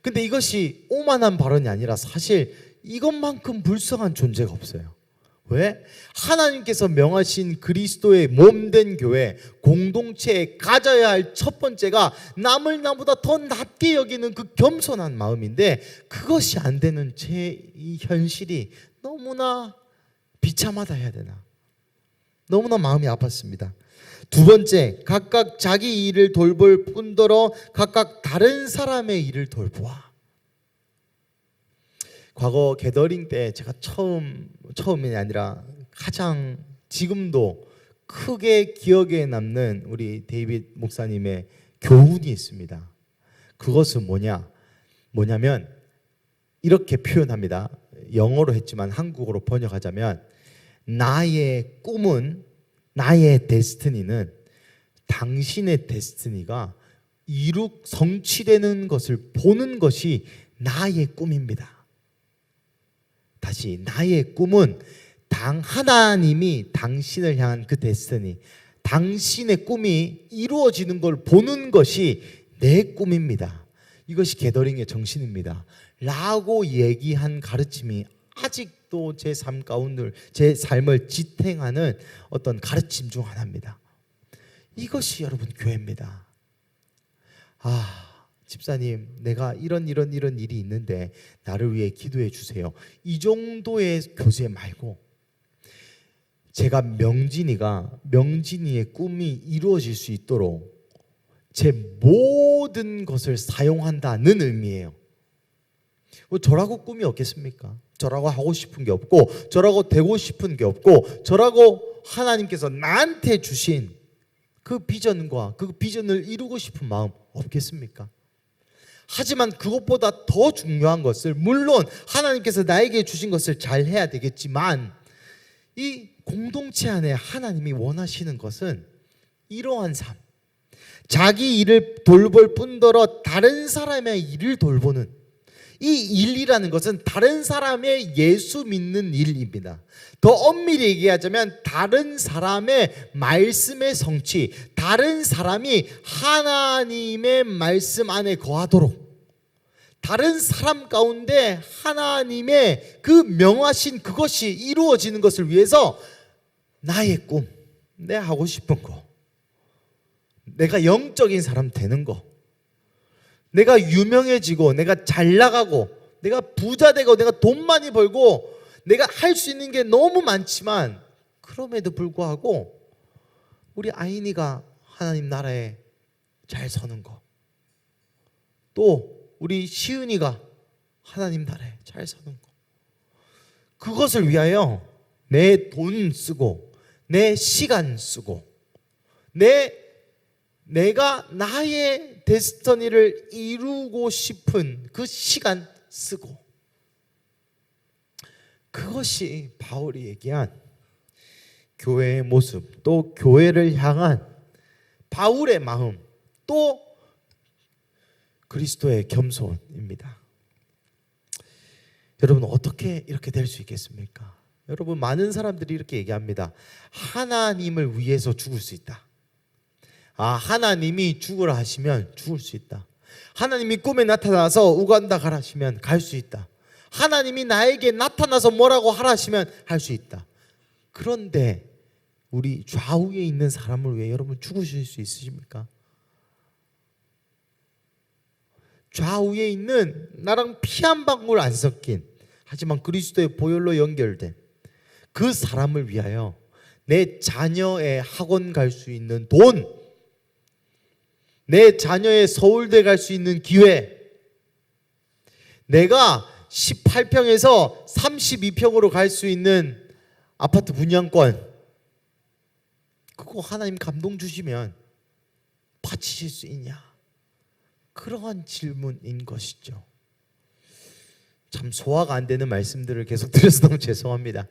근데 이것이 오만한 발언이 아니라 사실 이것만큼 불쌍한 존재가 없어요. 왜? 하나님께서 명하신 그리스도의 몸된 교회 공동체에 가져야 할 첫 번째가 남을 나보다 더 낮게 여기는 그 겸손한 마음인데, 그것이 안 되는 제 이 현실이 너무나 비참하다 해야 되나, 너무나 마음이 아팠습니다. 두 번째, 각각 자기 일을 돌볼 뿐더러 각각 다른 사람의 일을 돌보아. 과거 게더링 때 제가 처음이 아니라 가장 지금도 크게 기억에 남는 우리 데이빗 목사님의 교훈이 있습니다. 그것은 뭐냐면 이렇게 표현합니다. 영어로 했지만 한국어로 번역하자면, 나의 꿈은, 나의 데스티니는 당신의 데스티니가 성취되는 것을 보는 것이 나의 꿈입니다. 다시, 나의 꿈은 하나님이 당신을 향한 그 데스티니, 당신의 꿈이 이루어지는 걸 보는 것이 내 꿈입니다. 이것이 게더링의 정신입니다. 라고 얘기한 가르침이 아직도 제 삶 가운데 제 삶을 지탱하는 어떤 가르침 중 하나입니다. 이것이 여러분 교회입니다. 집사님, 내가 이런 일이 있는데 나를 위해 기도해 주세요. 이 정도의 교제 말고, 제가 명진이의 꿈이 이루어질 수 있도록 제 모든 것을 사용한다는 의미예요. 저라고 꿈이 없겠습니까? 저라고 하고 싶은 게 없고, 저라고 되고 싶은 게 없고, 저라고 하나님께서 나한테 주신 그 비전과 그 비전을 이루고 싶은 마음 없겠습니까? 하지만 그것보다 더 중요한 것을, 물론 하나님께서 나에게 주신 것을 잘 해야 되겠지만, 이 공동체 안에 하나님이 원하시는 것은 이러한 삶, 자기 일을 돌볼 뿐더러 다른 사람의 일을 돌보는 이 일이라는 것은 다른 사람의 예수 믿는 일입니다. 더 엄밀히 얘기하자면 다른 사람의 말씀의 성취, 다른 사람이 하나님의 말씀 안에 거하도록, 다른 사람 가운데 하나님의 그 명하신 그것이 이루어지는 것을 위해서 나의 꿈, 내가 하고 싶은 거, 내가 영적인 사람 되는 거, 내가 유명해지고, 내가 잘 나가고, 내가 부자 되고, 내가 돈 많이 벌고, 내가 할 수 있는 게 너무 많지만, 그럼에도 불구하고 우리 아이니가 하나님 나라에 잘 서는 거, 또 우리 시은이가 하나님 나라에 잘 서는 거, 그것을 위하여 내 돈 쓰고, 내 시간 쓰고, 내가 나의 데스티니를 이루고 싶은 그 시간 쓰고, 그것이 바울이 얘기한 교회의 모습, 또 교회를 향한 바울의 마음, 또 그리스도의 겸손입니다. 여러분, 어떻게 이렇게 될 수 있겠습니까? 여러분, 많은 사람들이 이렇게 얘기합니다. 하나님을 위해서 죽을 수 있다. 하나님이 죽으라 하시면 죽을 수 있다. 하나님이 꿈에 나타나서 우간다 가라 하시면 갈 수 있다. 하나님이 나에게 나타나서 뭐라고 하라 하시면 할 수 있다. 그런데 우리 좌우에 있는 사람을 위해 여러분 죽으실 수 있으십니까? 좌우에 있는 나랑 피 한 방울 안 섞인, 하지만 그리스도의 보혈로 연결된 그 사람을 위하여 내 자녀의 학원 갈 수 있는 돈, 내 자녀의 서울대 갈 수 있는 기회, 내가 18평에서 32평으로 갈 수 있는 아파트 분양권, 그거 하나님 감동 주시면 바치실 수 있냐? 그러한 질문인 것이죠. 참 소화가 안 되는 말씀들을 계속 드려서 너무 죄송합니다.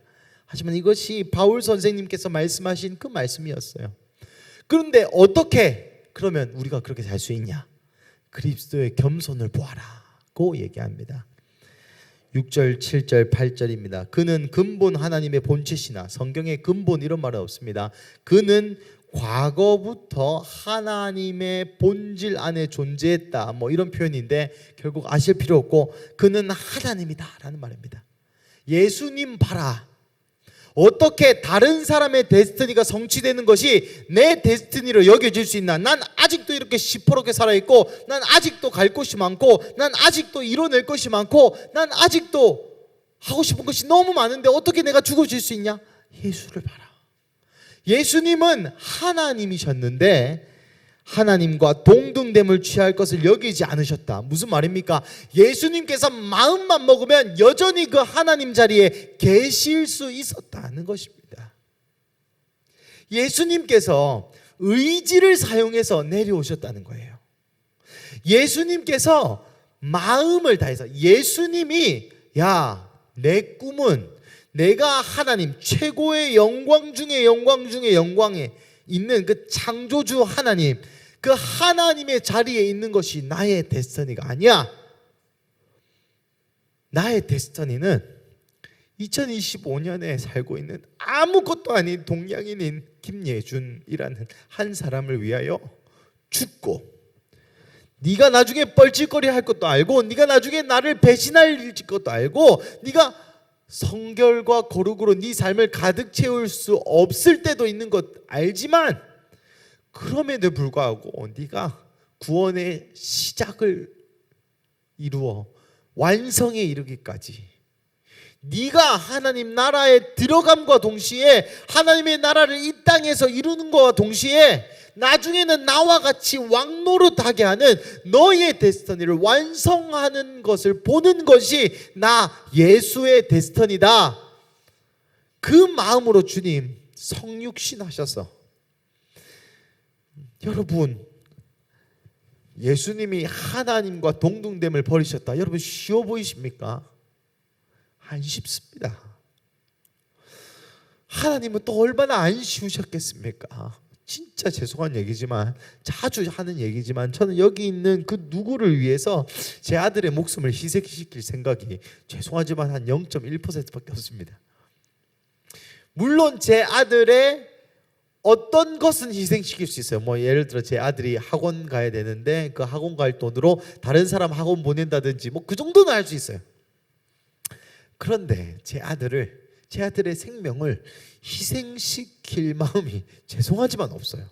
하지만 이것이 바울 선생님께서 말씀하신 그 말씀이었어요. 그런데 어떻게 그러면 우리가 그렇게 살 수 있냐? 그리스도의 겸손을 보아라고 얘기합니다. 6절, 7절, 8절입니다. 그는 근본 하나님의 본체시나, 성경에 근본 이런 말은 없습니다. 그는 과거부터 하나님의 본질 안에 존재했다, 뭐 이런 표현인데 결국 아실 필요 없고 그는 하나님이다라는 말입니다. 예수님 봐라. 어떻게 다른 사람의 데스티니가 성취되는 것이 내 데스티니로 여겨질 수 있나? 난 아직도 이렇게 시퍼렇게 살아있고, 난 아직도 갈 곳이 많고, 난 아직도 이뤄낼 것이 많고, 난 아직도 하고 싶은 것이 너무 많은데 어떻게 내가 죽어질 수 있냐? 예수를 봐라. 예수님은 하나님이셨는데 하나님과 동등됨을 취할 것을 여기지 않으셨다. 무슨 말입니까? 예수님께서 마음만 먹으면 여전히 그 하나님 자리에 계실 수 있었다는 것입니다. 예수님께서 의지를 사용해서 내려오셨다는 거예요. 예수님께서 마음을 다해서, 예수님이 내 꿈은 내가 하나님 최고의 영광 중에 영광 중에 영광에 있는 그 창조주 하나님, 그 하나님의 자리에 있는 것이 나의 데스티니가 아니야. 나의 데스티니는 2025년에 살고 있는 아무것도 아닌 동양인인 김예준이라는 한 사람을 위하여 죽고, 네가 나중에 뻘짓거리 할 것도 알고, 네가 나중에 나를 배신할 것도 알고, 네가 성결과 거룩으로 네 삶을 가득 채울 수 없을 때도 있는 것 알지만, 그럼에도 불구하고 네가 구원의 시작을 이루어 완성에 이르기까지, 네가 하나님 나라에 들어감과 동시에 하나님의 나라를 이 땅에서 이루는 것과 동시에 나중에는 나와 같이 왕노릇하게 하는 너의 데스티니를 완성하는 것을 보는 것이 나 예수의 데스티니다. 그 마음으로 주님 성육신 하셔서, 여러분, 예수님이 하나님과 동등됨을 버리셨다. 여러분 쉬워 보이십니까? 안 쉽습니다. 하나님은 또 얼마나 안 쉬우셨겠습니까? 진짜 죄송한 얘기지만, 자주 하는 얘기지만, 저는 여기 있는 그 누구를 위해서 제 아들의 목숨을 희생시킬 생각이 죄송하지만 한 0.1%밖에 없습니다. 물론 제 아들의 어떤 것은 희생시킬 수 있어요. 뭐 예를 들어 제 아들이 학원 가야 되는데 그 학원 갈 돈으로 다른 사람 학원 보낸다든지 뭐 그 정도는 할 수 있어요. 그런데 제 아들의 생명을 희생시킬 마음이 죄송하지만 없어요.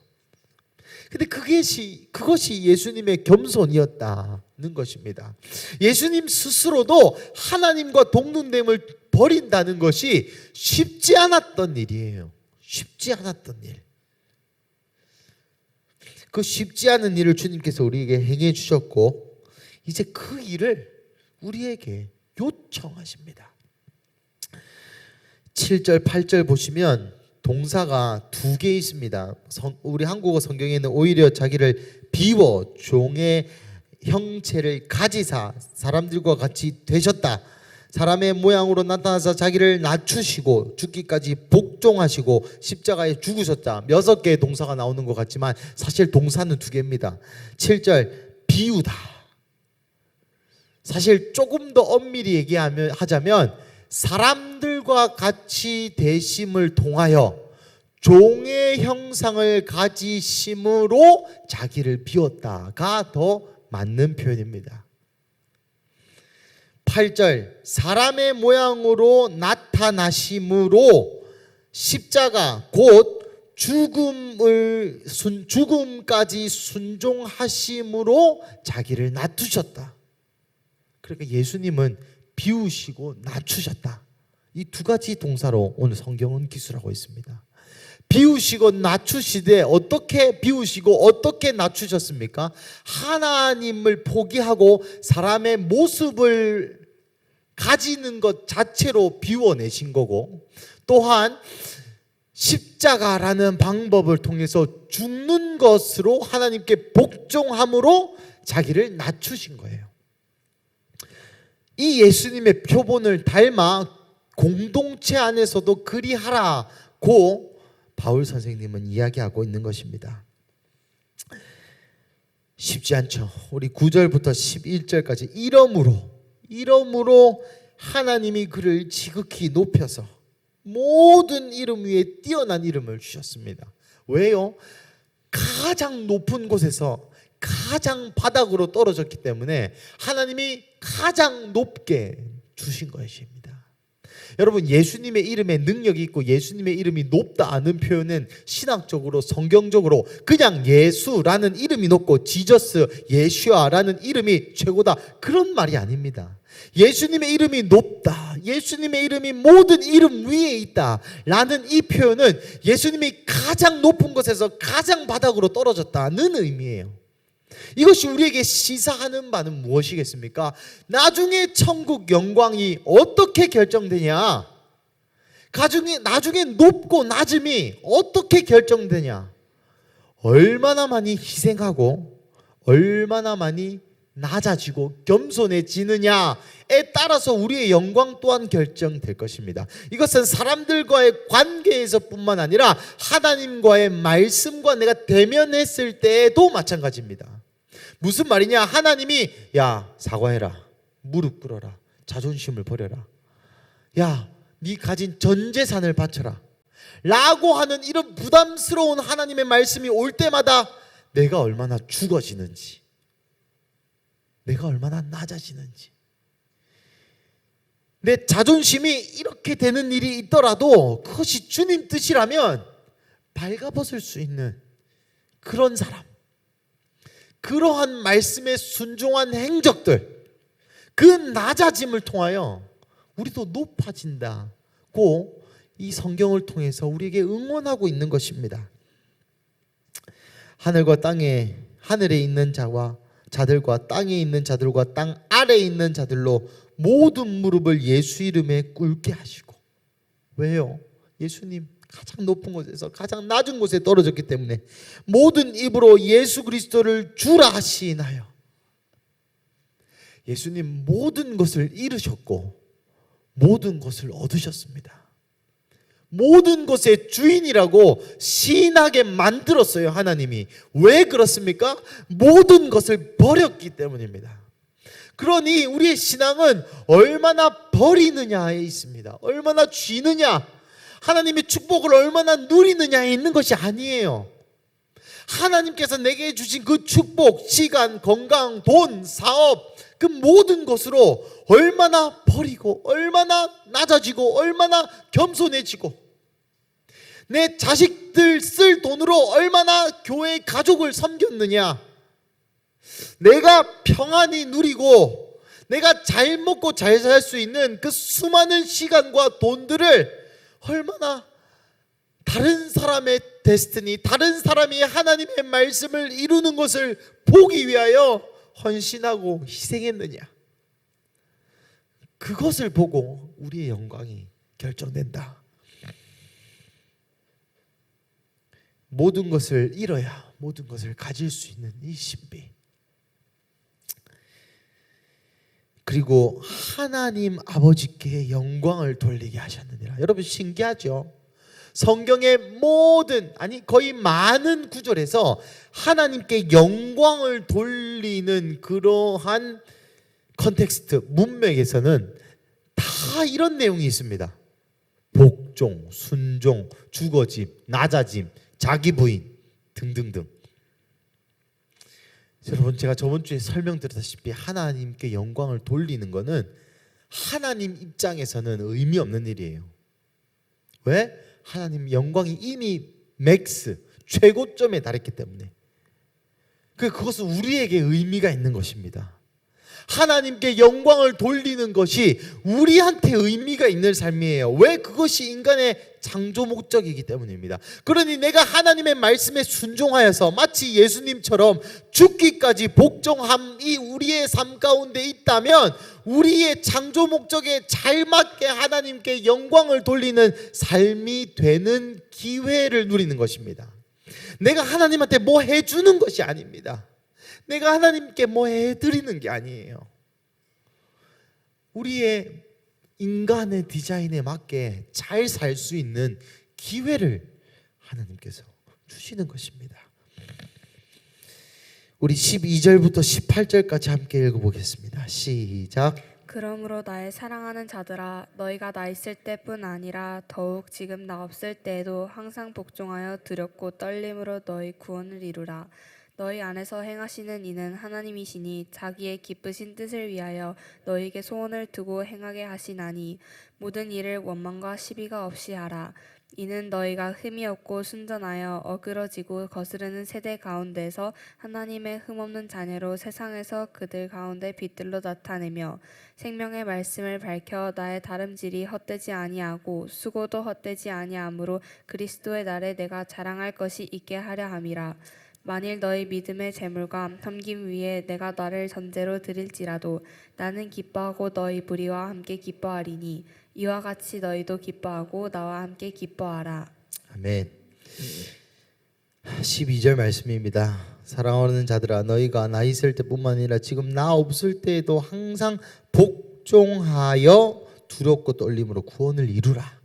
근데 그것이 예수님의 겸손이었다는 것입니다. 예수님 스스로도 하나님과 동등됨을 버린다는 것이 쉽지 않았던 일이에요. 쉽지 않았던 일. 그 쉽지 않은 일을 주님께서 우리에게 행해 주셨고, 이제 그 일을 우리에게 요청하십니다. 7절 8절 보시면 동사가 두 개 있습니다. 우리 한국어 성경에는 오히려 자기를 비워 종의 형체를 가지사 사람들과 같이 되셨다. 사람의 모양으로 나타나서 자기를 낮추시고 죽기까지 복종하시고 십자가에 죽으셨다. 6개의 동사가 나오는 것 같지만 사실 동사는 2개입니다. 7절 비우다. 사실 조금 더 엄밀히 얘기하자면 사람들과 사람들과 같이 되심을 통하여 종의 형상을 가지심으로 자기를 비웠다가 더 맞는 표현입니다. 8절 사람의 모양으로 나타나심으로 십자가 곧 죽음까지 순종하심으로 자기를 낮추셨다. 그러니까 예수님은 비우시고 낮추셨다. 이 두 가지 동사로 오늘 성경은 기술하고 있습니다. 비우시고 낮추시되 어떻게 비우시고 어떻게 낮추셨습니까? 하나님을 포기하고 사람의 모습을 가지는 것 자체로 비워내신 거고, 또한 십자가라는 방법을 통해서 죽는 것으로 하나님께 복종함으로 자기를 낮추신 거예요. 이 예수님의 표본을 닮아 공동체 안에서도 그리하라고 바울 선생님은 이야기하고 있는 것입니다. 쉽지 않죠. 우리 9절부터 11절까지 이러므로 하나님이 그를 지극히 높여서 모든 이름 위에 뛰어난 이름을 주셨습니다. 왜요? 가장 높은 곳에서 가장 바닥으로 떨어졌기 때문에 하나님이 가장 높게 주신 것입니다. 여러분, 예수님의 이름에 능력이 있고 예수님의 이름이 높다 않은 표현은 신학적으로 성경적으로 그냥 예수라는 이름이 높고 지저스, 예슈아라는 이름이 최고다, 그런 말이 아닙니다. 예수님의 이름이 높다, 예수님의 이름이 모든 이름 위에 있다 라는 이 표현은 예수님이 가장 높은 곳에서 가장 바닥으로 떨어졌다는 의미예요. 이것이 우리에게 시사하는 바는 무엇이겠습니까? 나중에 천국 영광이 어떻게 결정되냐? 나중에 높고 낮음이 어떻게 결정되냐? 얼마나 많이 희생하고 얼마나 많이 낮아지고 겸손해지느냐에 따라서 우리의 영광 또한 결정될 것입니다. 이것은 사람들과의 관계에서뿐만 아니라 하나님과의 말씀과 내가 대면했을 때에도 마찬가지입니다. 무슨 말이냐? 하나님이 야, 사과해라, 무릎 꿇어라, 자존심을 버려라, 야, 네 가진 전 재산을 바쳐라 라고 하는 이런 부담스러운 하나님의 말씀이 올 때마다 내가 얼마나 죽어지는지, 내가 얼마나 낮아지는지, 내 자존심이 이렇게 되는 일이 있더라도 그것이 주님 뜻이라면 발가벗을 수 있는 그런 사람, 그러한 말씀에 순종한 행적들, 그 낮아짐을 통하여 우리도 높아진다고 이 성경을 통해서 우리에게 응원하고 있는 것입니다. 하늘과 땅에, 하늘에 있는 자들과 땅에 있는 자들과 땅 아래에 있는 자들로 모든 무릎을 예수 이름에 꿇게 하시고. 왜요? 예수님 가장 높은 곳에서 가장 낮은 곳에 떨어졌기 때문에 모든 입으로 예수 그리스도를 주라 하시나요? 예수님 모든 것을 이루셨고 모든 것을 얻으셨습니다. 모든 것의 주인이라고 시인하게 만들었어요, 하나님이. 왜 그렇습니까? 모든 것을 버렸기 때문입니다. 그러니 우리의 신앙은 얼마나 버리느냐에 있습니다. 얼마나 쥐느냐, 하나님의 축복을 얼마나 누리느냐에 있는 것이 아니에요. 하나님께서 내게 주신 그 축복, 시간, 건강, 돈, 사업, 그 모든 것으로 얼마나 버리고 얼마나 낮아지고 얼마나 겸손해지고, 내 자식들 쓸 돈으로 얼마나 교회 가족을 섬겼느냐, 내가 평안히 누리고 내가 잘 먹고 잘 살 수 있는 그 수많은 시간과 돈들을 얼마나 다른 사람의 데스티니, 다른 사람이 하나님의 말씀을 이루는 것을 보기 위하여 헌신하고 희생했느냐, 그것을 보고 우리의 영광이 결정된다. 모든 것을 잃어야 모든 것을 가질 수 있는 이 신비, 그리고 하나님 아버지께 영광을 돌리게 하셨느니라. 여러분 신기하죠? 성경의 모든, 아니 거의 많은 구절에서 하나님께 영광을 돌리는 그러한 컨텍스트, 문맥에서는 다 이런 내용이 있습니다. 복종, 순종, 주거짐, 낮아짐, 자기 부인 등등등. 여러분, 제가 저번 주에 설명드렸다시피 하나님께 영광을 돌리는 것은 하나님 입장에서는 의미 없는 일이에요. 왜? 하나님 영광이 이미 맥스, 최고점에 달했기 때문에. 그것은 우리에게 의미가 있는 것입니다. 하나님께 영광을 돌리는 것이 우리한테 의미가 있는 삶이에요. 왜? 그것이 인간의 창조 목적이기 때문입니다. 그러니 내가 하나님의 말씀에 순종하여서 마치 예수님처럼 죽기까지 복종함이 우리의 삶 가운데 있다면 우리의 창조 목적에 잘 맞게 하나님께 영광을 돌리는 삶이 되는 기회를 누리는 것입니다. 내가 하나님한테 뭐 해주는 것이 아닙니다. 내가 하나님께 뭐 해드리는 게 아니에요. 우리의 인간의 디자인에 맞게 잘 살 수 있는 기회를 하나님께서 주시는 것입니다. 우리 12절부터 18절까지 함께 읽어보겠습니다. 시작. 그러므로 나의 사랑하는 자들아, 너희가 나 있을 때뿐 아니라 더욱 지금 나 없을 때에도 항상 복종하여 두렵고 떨림으로 너희 구원을 이루라. 너희 안에서 행하시는 이는 하나님이시니 자기의 기쁘신 뜻을 위하여 너희에게 소원을 두고 행하게 하시나니 모든 일을 원망과 시비가 없이 하라. 이는 너희가 흠이 없고 순전하여 어그러지고 거스르는 세대 가운데서 하나님의 흠없는 자녀로 세상에서 그들 가운데 빛들로 나타내며 생명의 말씀을 밝혀 나의 다름질이 헛되지 아니하고 수고도 헛되지 아니하므로 그리스도의 날에 내가 자랑할 것이 있게 하려 함이라. 만일 너희 믿음의 재물과 섬김 위에 내가 나를 전제로 드릴지라도 나는 기뻐하고 너희 무리와 함께 기뻐하리니 이와 같이 너희도 기뻐하고 나와 함께 기뻐하라. 아멘. 12절 말씀입니다. 사랑하는 자들아, 너희가 나 있을 때뿐만 아니라 지금 나 없을 때에도 항상 복종하여 두렵고 떨림으로 구원을 이루라.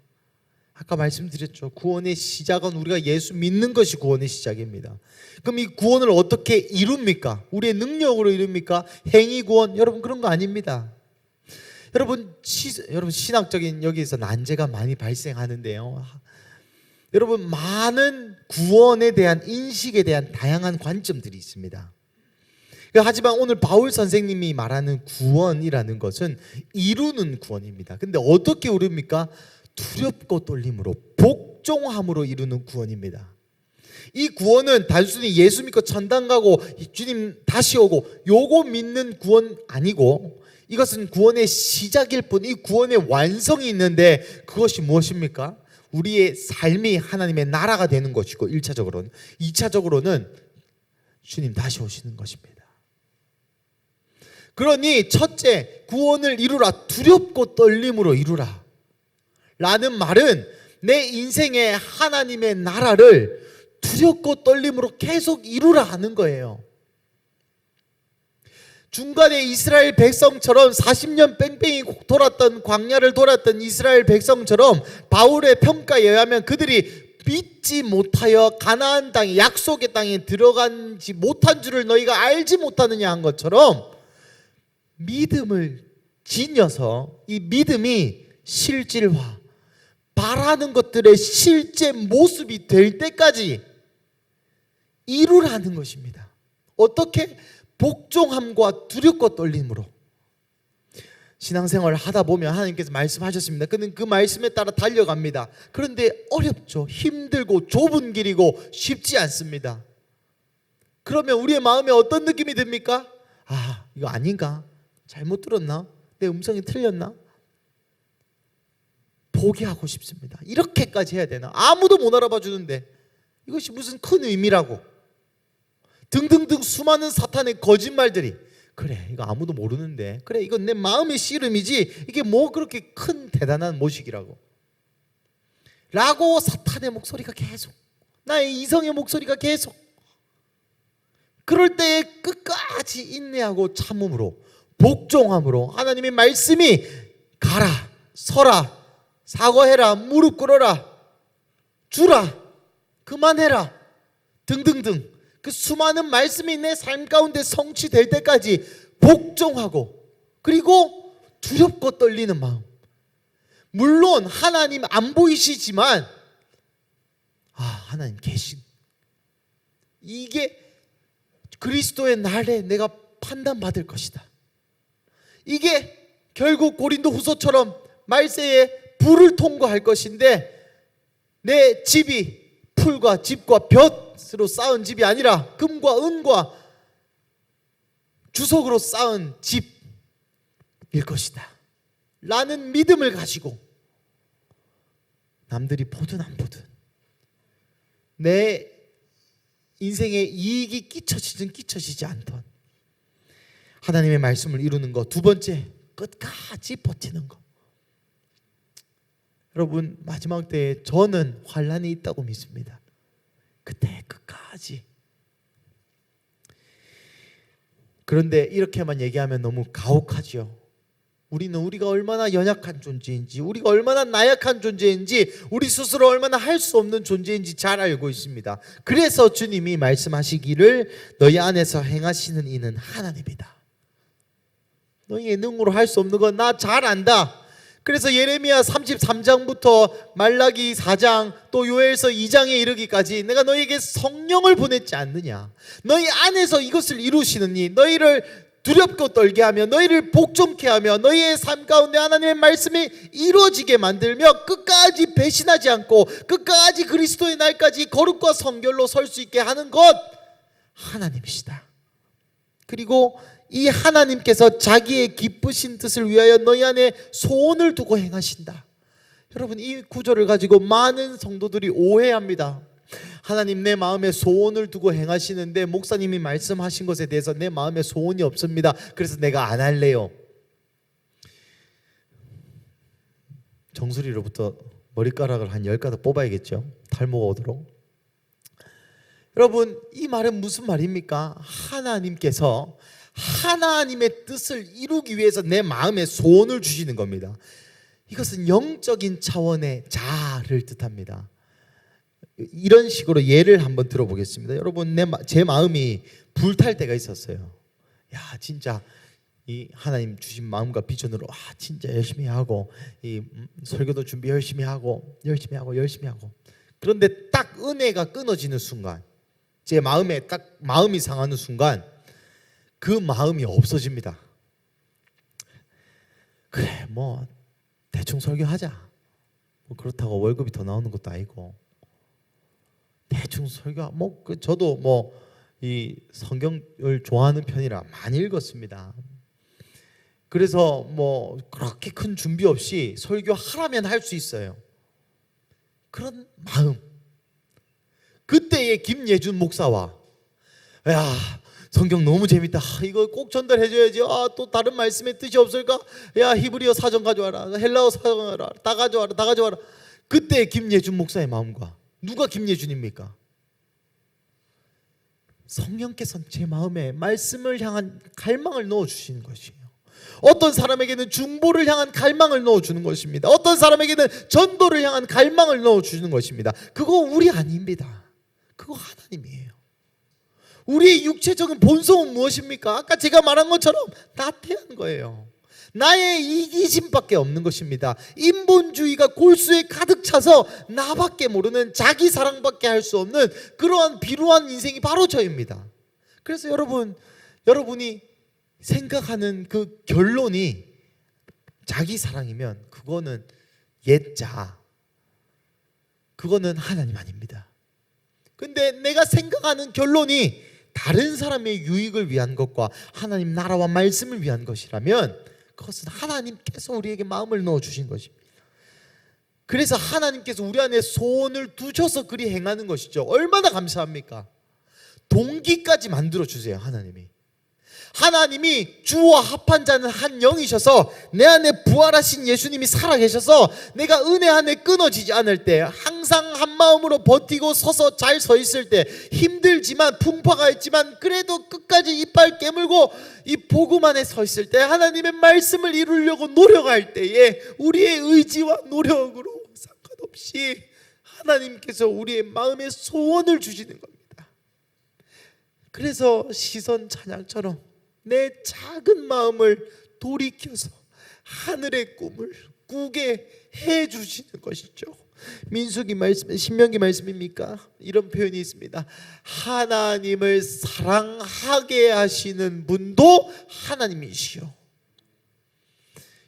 아까 말씀드렸죠. 구원의 시작은 우리가 예수 믿는 것이 구원의 시작입니다. 그럼 이 구원을 어떻게 이룹니까? 우리의 능력으로 이룹니까? 행위 구원? 여러분, 그런 거 아닙니다. 여러분 신학적인 여기서 난제가 많이 발생하는데요. 여러분, 많은 구원에 대한 인식에 대한 다양한 관점들이 있습니다. 하지만 오늘 바울 선생님이 말하는 구원이라는 것은 이루는 구원입니다. 근데 어떻게 이룹니까? 두렵고 떨림으로 복종함으로 이루는 구원입니다. 이 구원은 단순히 예수 믿고 천당 가고 주님 다시 오고 요거 믿는 구원 아니고 이것은 구원의 시작일 뿐, 이 구원의 완성이 있는데 그것이 무엇입니까? 우리의 삶이 하나님의 나라가 되는 것이고 1차적으로는, 2차적으로는 주님 다시 오시는 것입니다. 그러니 첫째, 구원을 이루라. 두렵고 떨림으로 이루라 라는 말은 내 인생에 하나님의 나라를 두렵고 떨림으로 계속 이루라 하는 거예요. 중간에 이스라엘 백성처럼 40년 뺑뺑이 돌았던, 광야를 돌았던 이스라엘 백성처럼 바울의 평가에 의하면 그들이 믿지 못하여 가나안 땅에, 약속의 땅에 들어가지 못한 줄을 너희가 알지 못하느냐 한 것처럼 믿음을 지녀서 이 믿음이 실질화, 바라는 것들의 실제 모습이 될 때까지 이루라는 것입니다. 어떻게? 복종함과 두렵고 떨림으로. 신앙생활을 하다 보면 하나님께서 말씀하셨습니다. 그는 그 말씀에 따라 달려갑니다. 그런데 어렵죠. 힘들고 좁은 길이고 쉽지 않습니다. 그러면 우리의 마음에 어떤 느낌이 듭니까? 아, 이거 아닌가? 잘못 들었나? 내 음성이 틀렸나? 포기하고 싶습니다. 이렇게까지 해야 되나? 아무도 못 알아봐 주는데 이것이 무슨 큰 의미라고. 등등등 수많은 사탄의 거짓말들이, 그래 이거 아무도 모르는데, 그래 이건 내 마음의 씨름이지 이게 뭐 그렇게 큰 대단한 모식이라고 라고 사탄의 목소리가 계속, 나의 이성의 목소리가 계속, 그럴 때에 끝까지 인내하고 참음으로 복종함으로 하나님의 말씀이 가라, 서라, 사과해라, 무릎 꿇어라, 주라, 그만해라 등등등 그 수많은 말씀이 내 삶 가운데 성취될 때까지 복종하고, 그리고 두렵고 떨리는 마음, 물론 하나님 안 보이시지만 하나님 계신, 이게 그리스도의 날에 내가 판단받을 것이다. 이게 결국 고린도후서처럼 말세에 불을 통과할 것인데, 내 집이 풀과 집과 볕으로 쌓은 집이 아니라 금과 은과 주석으로 쌓은 집일 것이다 라는 믿음을 가지고, 남들이 보든 안 보든 내 인생에 이익이 끼쳐지든 끼쳐지지 않던 하나님의 말씀을 이루는 것. 두 번째, 끝까지 버티는 것. 여러분, 마지막 때에 저는 환난이 있다고 믿습니다. 그때 끝까지. 그런데 이렇게만 얘기하면 너무 가혹하죠. 우리는 우리가 얼마나 연약한 존재인지, 우리가 얼마나 나약한 존재인지, 우리 스스로 얼마나 할 수 없는 존재인지 잘 알고 있습니다. 그래서 주님이 말씀하시기를 너희 안에서 행하시는 이는 하나님이다. 너희의 능으로 할 수 없는 건 나 잘 안다. 그래서 예레미야 33장부터 말라기 4장 또 요엘서 2장에 이르기까지 내가 너희에게 성령을 보냈지 않느냐, 너희 안에서 이것을 이루시느니 너희를 두렵고 떨게 하며 너희를 복종케 하며 너희의 삶 가운데 하나님의 말씀이 이루어지게 만들며 끝까지 배신하지 않고 끝까지 그리스도의 날까지 거룩과 성결로 설 수 있게 하는 것, 하나님이시다. 그리고 이 하나님께서 자기의 기쁘신 뜻을 위하여 너희 안에 소원을 두고 행하신다. 여러분, 이 구절을 가지고 많은 성도들이 오해합니다. 하나님, 내 마음에 소원을 두고 행하시는데 목사님이 말씀하신 것에 대해서 내 마음에 소원이 없습니다. 그래서 내가 안 할래요. 정수리로부터 머리카락을 한 10가닥 뽑아야겠죠, 탈모가 오도록. 여러분, 이 말은 무슨 말입니까? 하나님께서 하나님의 뜻을 이루기 위해서 내 마음에 소원을 주시는 겁니다. 이것은 영적인 차원의 자아를 뜻합니다. 이런 식으로 예를 한번 들어보겠습니다. 여러분, 제 마음이 불탈 때가 있었어요. 진짜 이 하나님 주신 마음과 비전으로 진짜 열심히 하고, 이 설교도 준비 열심히 하고. 그런데 딱 은혜가 끊어지는 순간, 제 마음에 딱 마음이 상하는 순간 그 마음이 없어집니다. 그래, 뭐 대충 설교하자. 뭐 그렇다고 월급이 더 나오는 것도 아니고 대충 설교. 저도 이 성경을 좋아하는 편이라 많이 읽었습니다. 그래서 그렇게 큰 준비 없이 설교하라면 할 수 있어요. 그런 마음. 그때의 김예준 목사와 성경 너무 재밌다, 이거 꼭 전달해줘야지, 또 다른 말씀의 뜻이 없을까, 히브리어 사전 가져와라, 헬라어 사전 가져와라, 다 가져와라. 그때 김예준 목사의 마음과, 누가 김예준입니까? 성령께서는 제 마음에 말씀을 향한 갈망을 넣어주시는 것이에요. 어떤 사람에게는 중보를 향한 갈망을 넣어주는 것입니다. 어떤 사람에게는 전도를 향한 갈망을 넣어주는 것입니다. 그거 우리 아닙니다. 그거 하나님이에요. 우리의 육체적인 본성은 무엇입니까? 아까 제가 말한 것처럼 나태한 거예요. 나의 이기심밖에 없는 것입니다. 인본주의가 골수에 가득 차서 나밖에 모르는, 자기 사랑밖에 할 수 없는 그러한 비루한 인생이 바로 저입니다. 그래서 여러분이 생각하는 그 결론이 자기 사랑이면 그거는 옛자, 그거는 하나님 아닙니다. 근데 내가 생각하는 결론이 다른 사람의 유익을 위한 것과 하나님 나라와 말씀을 위한 것이라면 그것은 하나님께서 우리에게 마음을 넣어주신 것입니다. 그래서 하나님께서 우리 안에 소원을 두셔서 그리 행하는 것이죠. 얼마나 감사합니까? 동기까지 만들어주세요. 하나님이 주와 합한 자는 한 영이셔서 내 안에 부활하신 예수님이 살아계셔서 내가 은혜 안에 끊어지지 않을 때, 항상 한 마음으로 버티고 서서 잘 서 있을 때, 힘들지만 풍파가 있지만 그래도 끝까지 이빨 깨물고 이 복음 안에 서 있을 때, 하나님의 말씀을 이루려고 노력할 때에 우리의 의지와 노력으로 상관없이 하나님께서 우리의 마음에 소원을 주시는 겁니다. 그래서 시선 찬양처럼 내 작은 마음을 돌이켜서 하늘의 꿈을 꾸게 해 주시는 것이죠. 민수기 말씀, 신명기 말씀입니까? 이런 표현이 있습니다. 하나님을 사랑하게 하시는 분도 하나님이시요.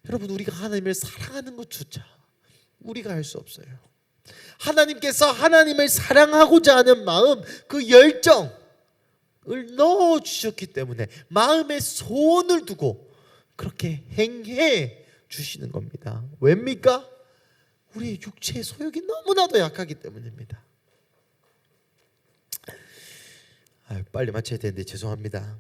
여러분, 우리가 하나님을 사랑하는 것조차 우리가 할 수 없어요. 하나님께서 하나님을 사랑하고자 하는 마음, 그 열정을 넣어주셨기 때문에 마음에 소원을 두고 그렇게 행해 주시는 겁니다. 왜입니까? 우리의 육체의 소욕이 너무나도 약하기 때문입니다. 빨리 마쳐야 되는데 죄송합니다.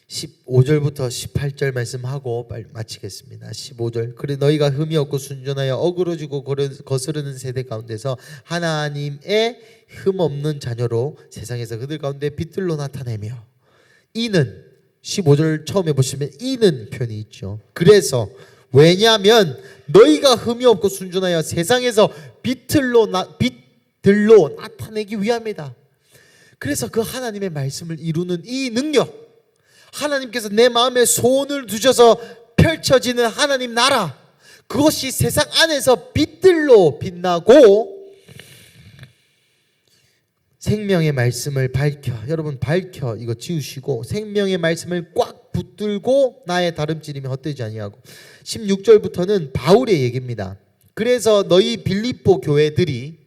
15절부터 18절 말씀하고 빨리 마치겠습니다. 15절. 그래 너희가 흠이 없고 순전하여 어그러지고 거스르는 세대 가운데서 하나님의 흠 없는 자녀로 세상에서 그들 가운데 빛들로 나타내며, 이는 15절 처음에 보시면 이는 표현이 있죠. 그래서, 왜냐하면 너희가 흠이 없고 순전하여 세상에서 빛들로 나타내기 위함이다. 그래서 그 하나님의 말씀을 이루는 이 능력, 하나님께서 내 마음에 소원을 두셔서 펼쳐지는 하나님 나라, 그것이 세상 안에서 빛들로 빛나고 생명의 말씀을 밝혀, 여러분 밝혀 이거 지우시고 생명의 말씀을 꽉 붙들고 나의 다름질이면 헛되지 아니하고. 16절부터는 바울의 얘기입니다. 그래서 너희 빌립보 교회들이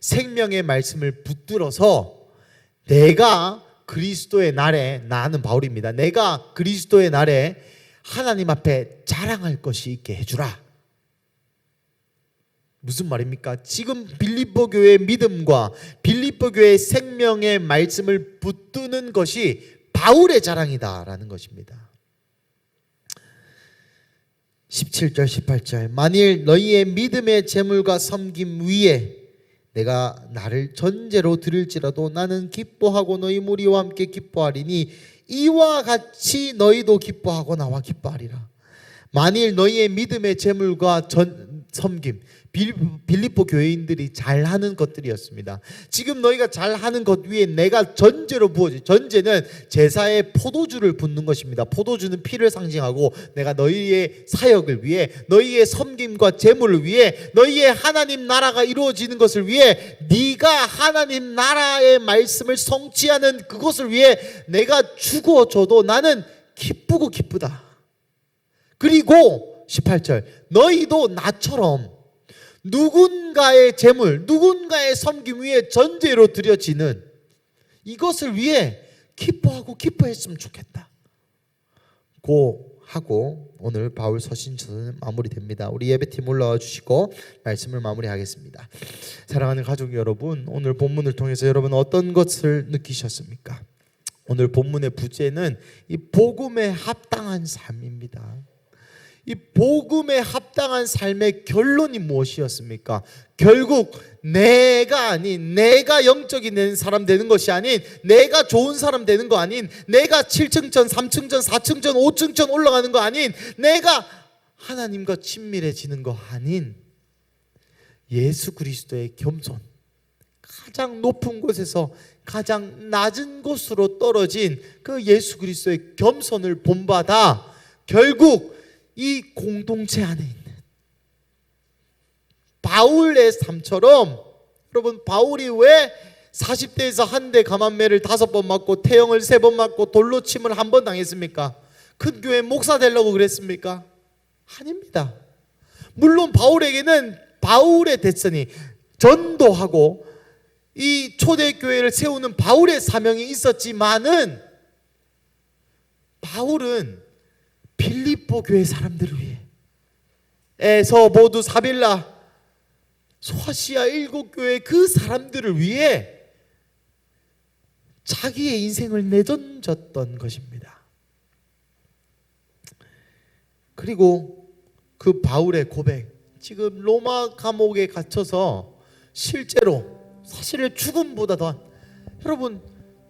생명의 말씀을 붙들어서 내가 그리스도의 날에, 나는 바울입니다, 내가 그리스도의 날에 하나님 앞에 자랑할 것이 있게 해주라. 무슨 말입니까? 지금 빌립보 교회의 믿음과 빌립보 교회의 생명의 말씀을 붙드는 것이 바울의 자랑이다라는 것입니다. 17절 18절. 만일 너희의 믿음의 재물과 섬김 위에 내가 나를 전제로 드릴지라도 나는 기뻐하고 너희 무리와 함께 기뻐하리니 이와 같이 너희도 기뻐하고 나와 기뻐하리라. 만일 너희의 믿음의 재물과 섬김, 빌립보 교회인들이 잘하는 것들이었습니다. 지금 너희가 잘하는 것 위에 내가 전제로 부어진, 전제는 제사에 포도주를 붓는 것입니다. 포도주는 피를 상징하고 내가 너희의 사역을 위해, 너희의 섬김과 재물을 위해, 너희의 하나님 나라가 이루어지는 것을 위해, 네가 하나님 나라의 말씀을 성취하는 그것을 위해 내가 죽어줘도 나는 기쁘고 기쁘다. 그리고 18절, 너희도 나처럼 누군가의 재물, 누군가의 섬김 위에 전제로 드려지는 이것을 위해 기뻐하고 기뻐했으면 좋겠다 고 하고 오늘 바울 서신서는 마무리됩니다. 우리 예배팀 올라와 주시고 말씀을 마무리하겠습니다. 사랑하는 가족 여러분, 오늘 본문을 통해서 여러분 어떤 것을 느끼셨습니까? 오늘 본문의 부제는 이 복음에 합당한 삶입니다. 이 복음에 합당한 삶의 결론이 무엇이었습니까? 결국 내가 아닌, 내가 영적인 된 사람 되는 것이 아닌, 내가 좋은 사람 되는 거 아닌, 내가 7층전, 3층전, 4층전, 5층전 올라가는 거 아닌, 내가 하나님과 친밀해지는 거 아닌 예수 그리스도의 겸손, 가장 높은 곳에서 가장 낮은 곳으로 떨어진 그 예수 그리스도의 겸손을 본받아 결국 이 공동체 안에 있는 바울의 삶처럼, 여러분 바울이 왜 40대에서 한 대 감한매를 5번 맞고 태형을 3번 맞고 돌로 침을 1번 당했습니까? 큰 교회 목사 되려고 그랬습니까? 아닙니다. 물론 바울에게는 바울의 대선이 전도하고 이 초대교회를 세우는 바울의 사명이 있었지만은 바울은 빌립보 교회 사람들을 위해, 에서 모두 사빌라, 소아시아 7교회 그 사람들을 위해 자기의 인생을 내던졌던 것입니다. 그리고 그 바울의 고백, 지금 로마 감옥에 갇혀서 실제로 사실은 죽음보다 더, 여러분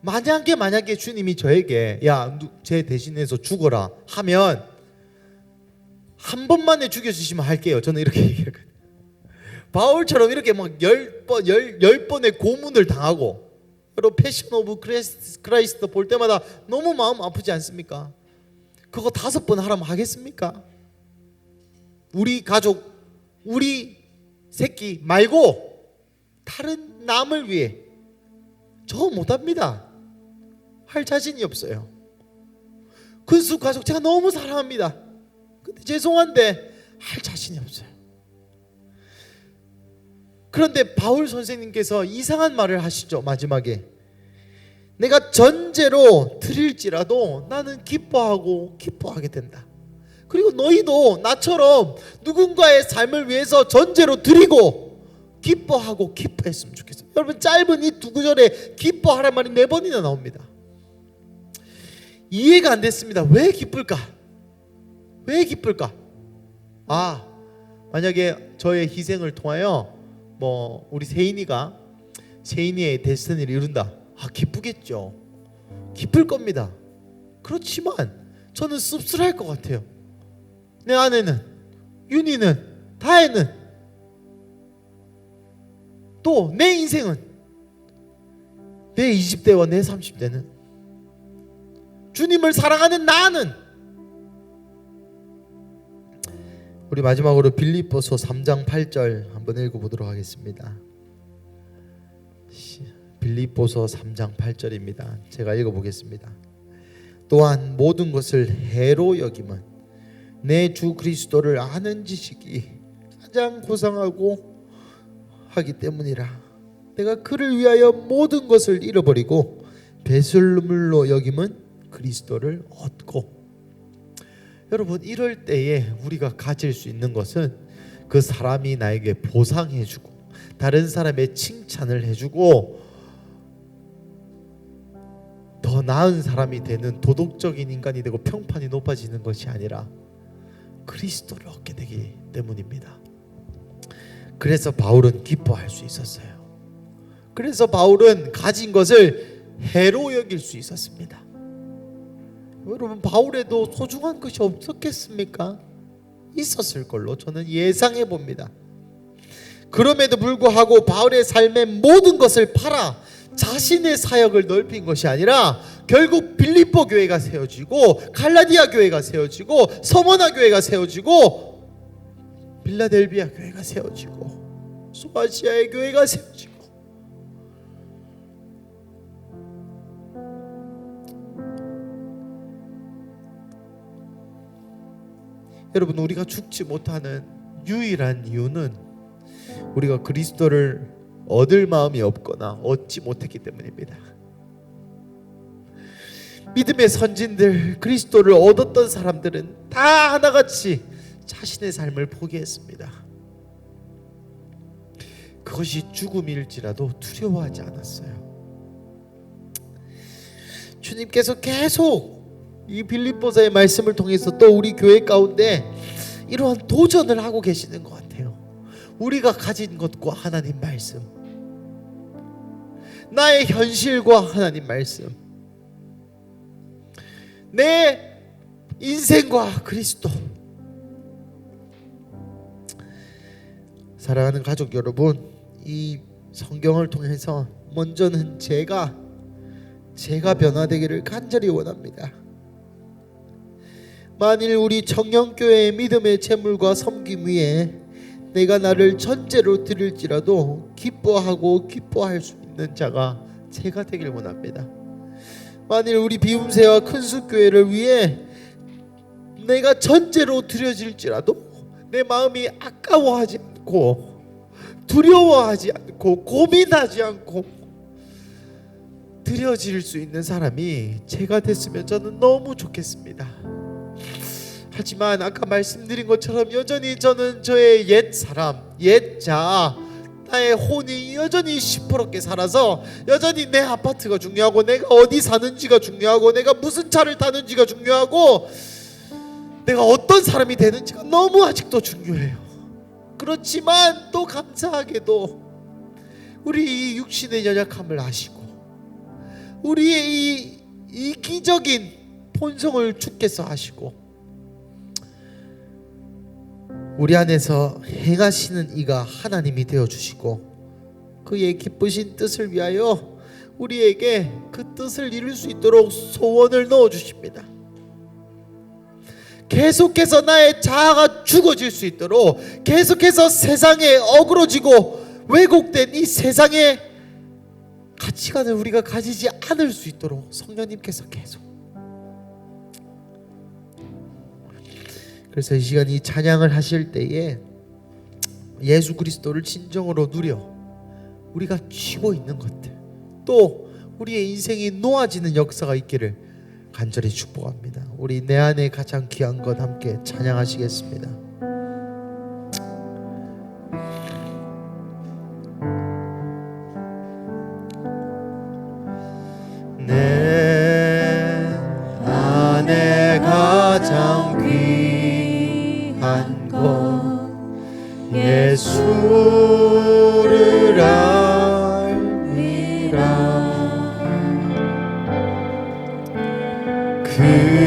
만약에 주님이 저에게 야, 제 대신해서 죽어라 하면 한 번만에 죽여주시면 할게요. 저는 이렇게 얘기했거든요. 바울처럼 이렇게 막 10번의 고문을 당하고, 여러분 패션 오브 크라이스트 볼 때마다 너무 마음 아프지 않습니까? 그거 5번 하라면 하겠습니까? 우리 가족, 우리 새끼 말고 다른 남을 위해 저 못합니다. 할 자신이 없어요. 근수 가족 제가 너무 사랑합니다. 근데 죄송한데 할 자신이 없어요. 그런데 바울 선생님께서 이상한 말을 하시죠. 마지막에 내가 전제로 드릴지라도 나는 기뻐하게 된다. 그리고 너희도 나처럼 누군가의 삶을 위해서 전제로 드리고 기뻐하고 기뻐했으면 좋겠어요. 여러분, 짧은 이 두 구절에 기뻐하란 말이 4번이나 나옵니다. 이해가 안 됐습니다. 왜 기쁠까? 왜 기쁠까? 만약에 저의 희생을 통하여 우리 세인이가 세인이의 데스티니를 이룬다. 기쁘겠죠. 기쁠 겁니다. 그렇지만 저는 씁쓸할 것 같아요. 내 아내는, 윤희는, 다혜는, 또 내 인생은, 내 20대와 내 30대는, 주님을 사랑하는 나는. 우리 마지막으로 빌립보서 3장 8절 한번 읽어보도록 하겠습니다. 빌립보서 3장 8절입니다. 제가 읽어보겠습니다. 또한 모든 것을 해로 여김은 내 주 그리스도를 아는 지식이 가장 고상하고 하기 때문이라. 내가 그를 위하여 모든 것을 잃어버리고 배설물로 여김은 그리스도를 얻고. 여러분, 이럴 때에 우리가 가질 수 있는 것은 그 사람이 나에게 보상해주고 다른 사람의 칭찬을 해주고 더 나은 사람이 되는 도덕적인 인간이 되고 평판이 높아지는 것이 아니라 그리스도를 얻게 되기 때문입니다. 그래서 바울은 기뻐할 수 있었어요. 그래서 바울은 가진 것을 해로 여길 수 있었습니다. 여러분, 바울에도 소중한 것이 없었겠습니까? 있었을 걸로 저는 예상해 봅니다. 그럼에도 불구하고 바울의 삶의 모든 것을 팔아 자신의 사역을 넓힌 것이 아니라 결국 빌립보 교회가 세워지고 갈라디아 교회가 세워지고 서머나 교회가 세워지고 빌라델비아 교회가 세워지고 소아시아의 교회가 세워지고. 여러분, 우리가 죽지 못하는 유일한 이유는 우리가 그리스도를 얻을 마음이 없거나 얻지 못했기 때문입니다. 믿음의 선진들, 그리스도를 얻었던 사람들은 다 하나같이 자신의 삶을 포기했습니다. 그것이 죽음일지라도 두려워하지 않았어요. 주님께서 계속 이 빌립보서의 말씀을 통해서 또 우리 교회 가운데 이러한 도전을 하고 계시는 것 같아요. 우리가 가진 것과 하나님 말씀, 나의 현실과 하나님 말씀, 내 인생과 그리스도. 사랑하는 가족 여러분, 이 성경을 통해서 먼저는 제가 변화되기를 간절히 원합니다. 만일 우리 청년교회의 믿음의 재물과 섬김 위에 내가 나를 전제로 드릴지라도 기뻐하고 기뻐할 수 있는 자가 제가 되길 원합니다. 만일 우리 비움새와 큰숲교회를 위해 내가 전제로 드려질지라도 내 마음이 아까워하지 않고 두려워하지 않고 고민하지 않고 드려질 수 있는 사람이 제가 됐으면 저는 너무 좋겠습니다. 하지만 아까 말씀드린 것처럼 여전히 저는 저의 옛 사람, 옛 자, 나의 혼이 여전히 시퍼렇게 살아서 여전히 내 아파트가 중요하고 내가 어디 사는지가 중요하고 내가 무슨 차를 타는지가 중요하고 내가 어떤 사람이 되는지가 너무 아직도 중요해요. 그렇지만 또 감사하게도 우리 이 육신의 연약함을 아시고 우리의 이 이기적인 본성을 주께서 아시고 우리 안에서 행하시는 이가 하나님이 되어주시고 그의 기쁘신 뜻을 위하여 우리에게 그 뜻을 이룰 수 있도록 소원을 넣어주십니다. 계속해서 나의 자아가 죽어질 수 있도록 계속해서 세상에 어그러지고 왜곡된 이 세상의 가치관을 우리가 가지지 않을 수 있도록 성령님께서 계속. 그래서 이 시간 이 찬양을 하실 때에 예수 그리스도를 진정으로 누려 우리가 쥐고 있는 것들, 또 우리의 인생이 놓아지는 역사가 있기를 간절히 축복합니다. 우리 내 안에 가장 귀한 것 함께 찬양하시겠습니다. 내 안에 가장 귀한 것 예수를 알미라. 그